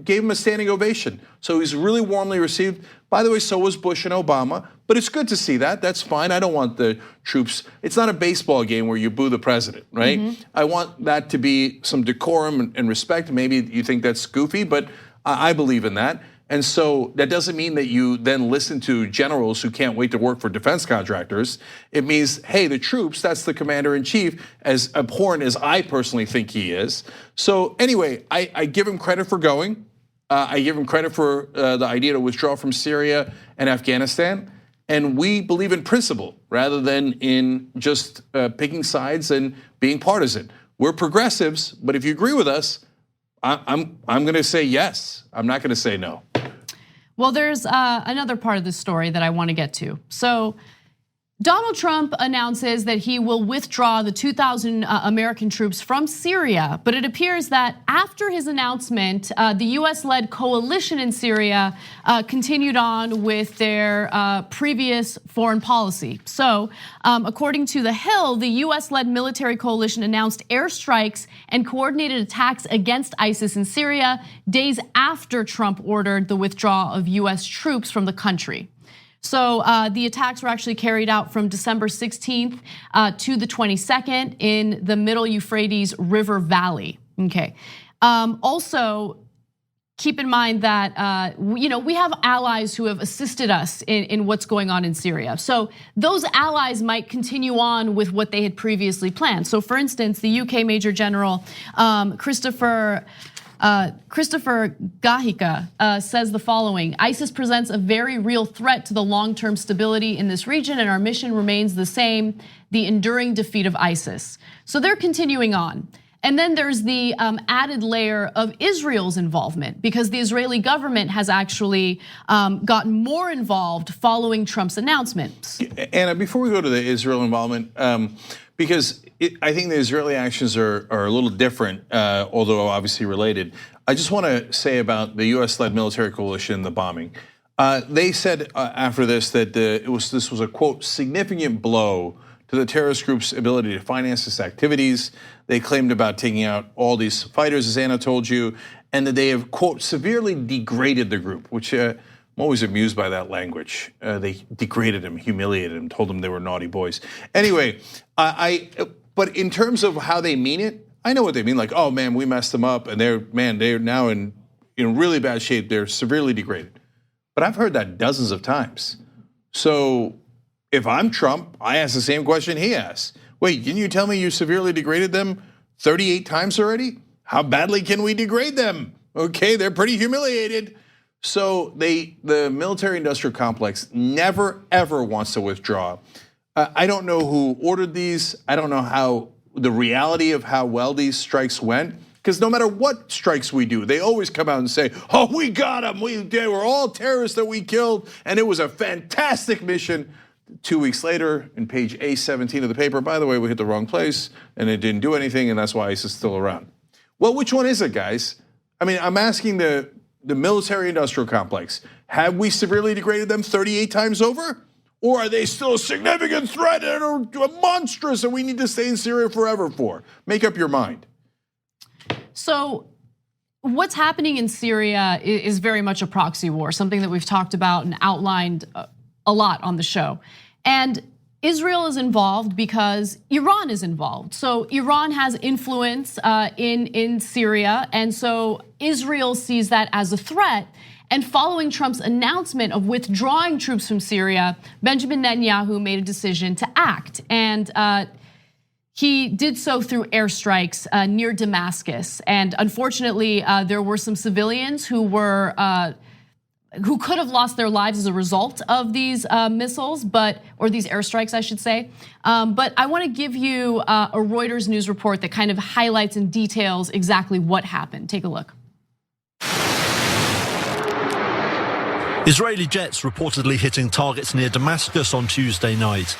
gave him a standing ovation. So he's really warmly received. By the way, so was Bush and Obama. But it's good to see that. That's fine. I don't want the troops. It's not a baseball game where you boo the president, right? I want that to be some decorum and respect. Maybe you think that's goofy, but I believe in that. And so that doesn't mean that you then listen to generals who can't wait to work for defense contractors. It means, hey, the troops, that's the commander in chief, as abhorrent as I personally think he is. So anyway, I give him credit for going. I give him credit for the idea to withdraw from Syria and Afghanistan. And we believe in principle rather than in just picking sides and being partisan. We're progressives, but if you agree with us, I'm going to say yes. I'm not going to say no. Well, there's another part of this story that I want to get to. So Donald Trump announces that he will withdraw the 2,000 American troops from Syria, but it appears that after his announcement, the US-led coalition in Syria continued on with their previous foreign policy. So according to The Hill, the US-led military coalition announced airstrikes and coordinated attacks against ISIS in Syria days after Trump ordered the withdrawal of US troops from the country. So the attacks were actually carried out from December 16th to the 22nd in the Middle Euphrates River Valley. Okay. Also, keep in mind that we have allies who have assisted us in what's going on in Syria. So those allies might continue on with what they had previously planned. So for instance, the UK Major General Christopher Gahica says the following: ISIS presents a very real threat to the long-term stability in this region, and our mission remains the same, the enduring defeat of ISIS. So they're continuing on. And then there's the added layer of Israel's involvement, because the Israeli government has actually gotten more involved following Trump's announcements. Anna, before we go to the Israel involvement, because I think the Israeli actions are a little different, although obviously related. I just want to say about the US-led military coalition, the bombing. They said after this that this was a, quote, significant blow to the terrorist group's ability to finance its activities. They claimed about taking out all these fighters, as Anna told you, and that they have, quote, severely degraded the group, which I'm always amused by that language. They degraded them, humiliated them, told them they were naughty boys. Anyway, but in terms of how they mean it, I know what they mean. Like, oh man, we messed them up, and they're now in really bad shape. They're severely degraded. But I've heard that dozens of times. So if I'm Trump, I ask the same question he asked. Wait, didn't you tell me you severely degraded them 38 times already? How badly can we degrade them? Okay, they're pretty humiliated. So the military-industrial complex never, ever wants to withdraw. I don't know who ordered these. I don't know how the reality of how well these strikes went. Because no matter what strikes we do, they always come out and say, oh, we got them. They were all terrorists that we killed. And it was a fantastic mission. 2 weeks later, in page A17 of the paper, by the way, we hit the wrong place and it didn't do anything, and that's why ISIS is still around. Well, which one is it, guys? I mean, I'm asking the military-industrial complex, have we severely degraded them 38 times over? Or are they still a significant threat and are monstrous and we need to stay in Syria forever for? Make up your mind. So what's happening in Syria is very much a proxy war, something that we've talked about and outlined a lot on the show. And Israel is involved because Iran is involved. So Iran has influence in Syria, and so Israel sees that as a threat. And following Trump's announcement of withdrawing troops from Syria, Benjamin Netanyahu made a decision to act. And he did so through airstrikes near Damascus. And unfortunately, there were some civilians who could have lost their lives as a result of these missiles, or these airstrikes, I should say. But I want to give you a Reuters news report that kind of highlights and details exactly what happened. Take a look. Israeli jets reportedly hitting targets near Damascus on Tuesday night.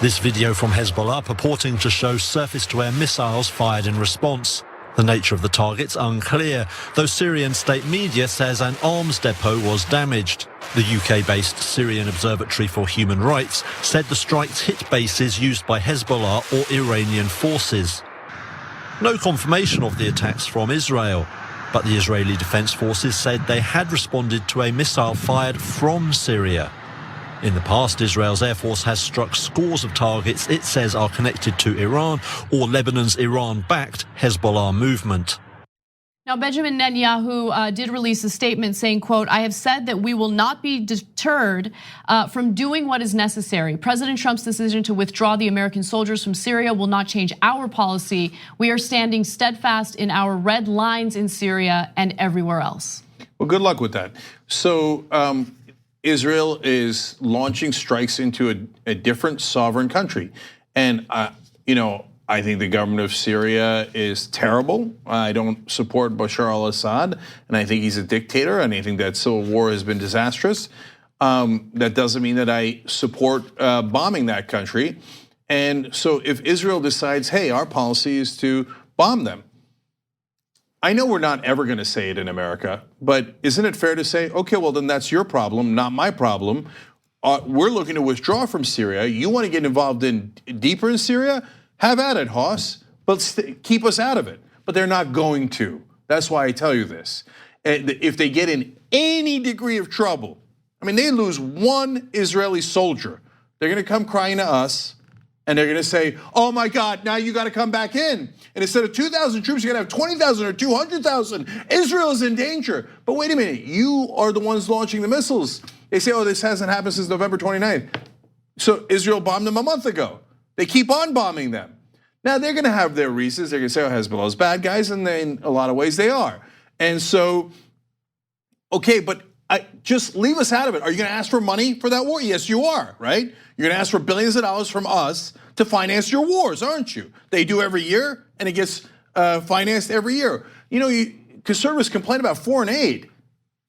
This video from Hezbollah purporting to show surface-to-air missiles fired in response. The nature of the targets unclear, though Syrian state media says an arms depot was damaged. The UK-based Syrian Observatory for Human Rights said the strikes hit bases used by Hezbollah or Iranian forces. No confirmation of the attacks from Israel, but the Israeli Defense Forces said they had responded to a missile fired from Syria. In the past, Israel's Air Force has struck scores of targets it says are connected to Iran or Lebanon's Iran-backed Hezbollah movement. Now, Benjamin Netanyahu did release a statement saying, quote, "I have said that we will not be deterred from doing what is necessary. President Trump's decision to withdraw the American soldiers from Syria will not change our policy. We are standing steadfast in our red lines in Syria and everywhere else." Well, good luck with that. So Israel is launching strikes into a different sovereign country. And I think the government of Syria is terrible. I don't support Bashar al-Assad, and I think he's a dictator, and I think that civil war has been disastrous. That doesn't mean that I support bombing that country. And so if Israel decides, hey, our policy is to bomb them, I know we're not ever gonna say it in America, but isn't it fair to say, okay, well then that's your problem, not my problem. We're looking to withdraw from Syria. You wanna get involved deeper in Syria? Have at it, Hoss, but keep us out of it. But they're not going to. That's why I tell you this. If they get in any degree of trouble, I mean, they lose one Israeli soldier, they're gonna come crying to us, and they're gonna say, oh my God, now you gotta come back in. And instead of 2,000 troops, you're gonna have 20,000 or 200,000. Israel is in danger. But wait a minute, you are the ones launching the missiles. They say, oh, this hasn't happened since November 29th. So Israel bombed them a month ago. They keep on bombing them. Now they're gonna have their reasons. They're gonna say, oh, Hezbollah's bad guys, and in a lot of ways they are. And so, okay, but just leave us out of it. Are you gonna ask for money for that war? Yes, you are, right? You're gonna ask for billions of dollars from us to finance your wars, aren't you? They do every year, and it gets financed every year. Conservatives complain about foreign aid.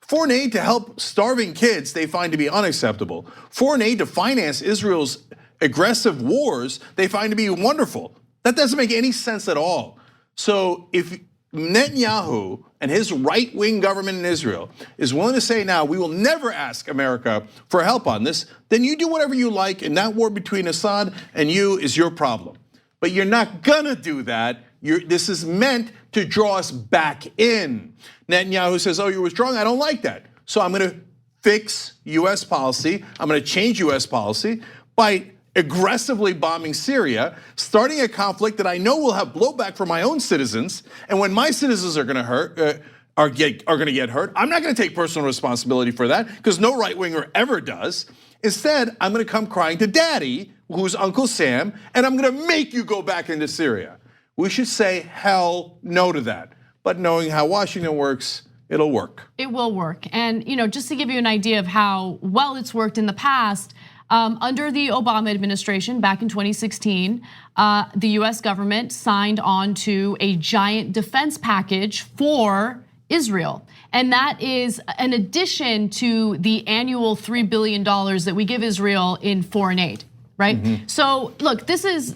Foreign aid to help starving kids they find to be unacceptable. Foreign aid to finance Israel's aggressive wars they find to be wonderful. That doesn't make any sense at all. So if Netanyahu and his right-wing government in Israel is willing to say now we will never ask America for help on this, then you do whatever you like, and that war between Assad and you is your problem. But you're not gonna do that. This is meant to draw us back in. Netanyahu says, oh, you're withdrawing, I don't like that. So I'm gonna fix US policy, I'm gonna change US policy by aggressively bombing Syria, starting a conflict that I know will have blowback from my own citizens. And when my citizens are gonna are gonna get hurt, I'm not gonna take personal responsibility for that, because no right-winger ever does. Instead, I'm gonna come crying to Daddy, who's Uncle Sam, and I'm gonna make you go back into Syria. We should say hell no to that. But knowing how Washington works, it'll work. It will work. And just to give you an idea of how well it's worked in the past, under the Obama administration back in 2016, the US government signed on to a giant defense package for Israel. And that is an addition to the annual $3 billion that we give Israel in foreign aid, right? Mm-hmm. So look, this is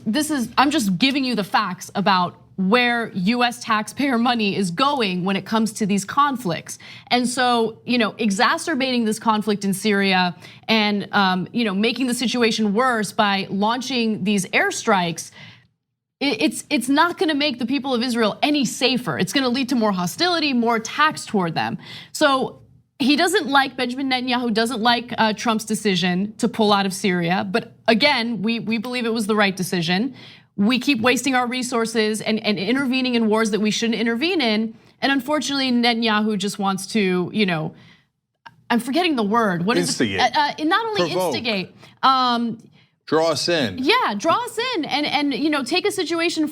I'm just giving you the facts about where US taxpayer money is going when it comes to these conflicts. And so, exacerbating this conflict in Syria and making the situation worse by launching these airstrikes, it's not gonna make the people of Israel any safer. It's gonna lead to more hostility, more attacks toward them. So Benjamin Netanyahu doesn't like Trump's decision to pull out of Syria. But again, we believe it was the right decision. We keep wasting our resources and intervening in wars that we shouldn't intervene in. And unfortunately, Netanyahu just wants to, I'm forgetting the word. What is instigate. it? Not only Provoke. Instigate. Draw us in. Yeah, draw us in and take a situation.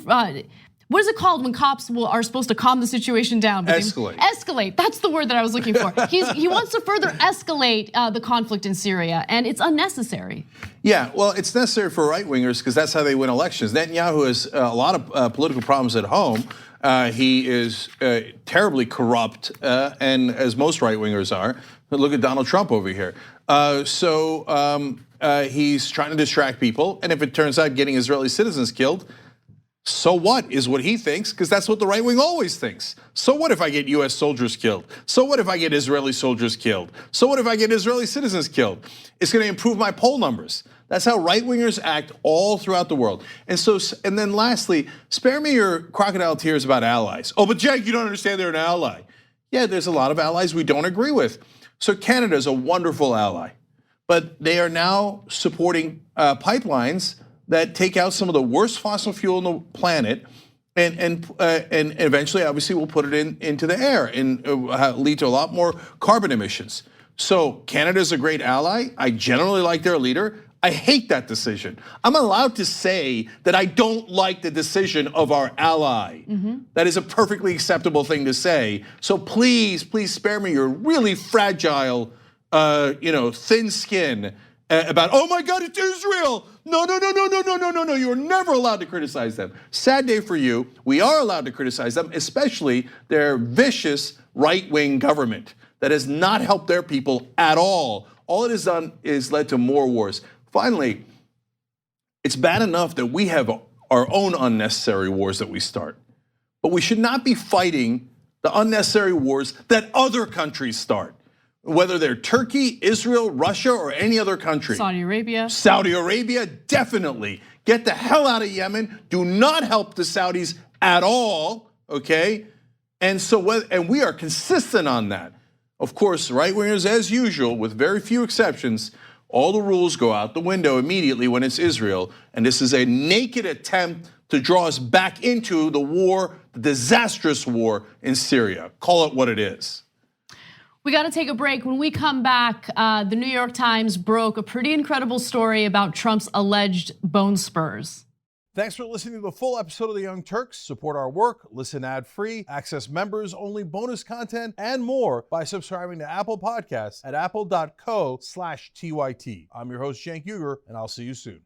What is it called when cops are supposed to calm the situation down? Escalate. Escalate. That's the word that I was looking for. He wants to further escalate the conflict in Syria, and it's unnecessary. Yeah, well, it's necessary for right-wingers because that's how they win elections. Netanyahu has a lot of political problems at home. He is terribly corrupt, and as most right-wingers are. Look at Donald Trump over here. He's trying to distract people, and if it turns out getting Israeli citizens killed, so what is what he thinks, because that's what the right wing always thinks. So what if I get US soldiers killed? So what if I get Israeli soldiers killed? So what if I get Israeli citizens killed? It's gonna improve my poll numbers. That's how right wingers act all throughout the world. And then lastly, spare me your crocodile tears about allies. Oh, but Jake, you don't understand they're an ally. Yeah, there's a lot of allies we don't agree with. So Canada is a wonderful ally, but they are now supporting pipelines that take out some of the worst fossil fuel on the planet, and eventually, obviously, we'll put it into the air and lead to a lot more carbon emissions. So Canada's a great ally. I generally like their leader. I hate that decision. I'm allowed to say that I don't like the decision of our ally. That is a perfectly acceptable thing to say. So please, please spare me your really fragile, thin skin about, oh my God, it's Israel. No. You are never allowed to criticize them. Sad day for you. We are allowed to criticize them, especially their vicious right-wing government that has not helped their people at all. All it has done is led to more wars. Finally, it's bad enough that we have our own unnecessary wars that we start, but we should not be fighting the unnecessary wars that other countries start. Whether they're Turkey, Israel, Russia, or any other country. Saudi Arabia. Saudi Arabia, definitely. Get the hell out of Yemen. Do not help the Saudis at all, okay? And we are consistent on that. Of course, right-wingers, as usual, with very few exceptions, all the rules go out the window immediately when it's Israel. And this is a naked attempt to draw us back into the war, the disastrous war in Syria. Call it what it is. We got to take a break. When we come back, the New York Times broke a pretty incredible story about Trump's alleged bone spurs. Thanks for listening to the full episode of The Young Turks. Support our work, listen ad-free, access members-only bonus content, and more by subscribing to Apple Podcasts at apple.co/TYT. I'm your host, Cenk Uygur, and I'll see you soon.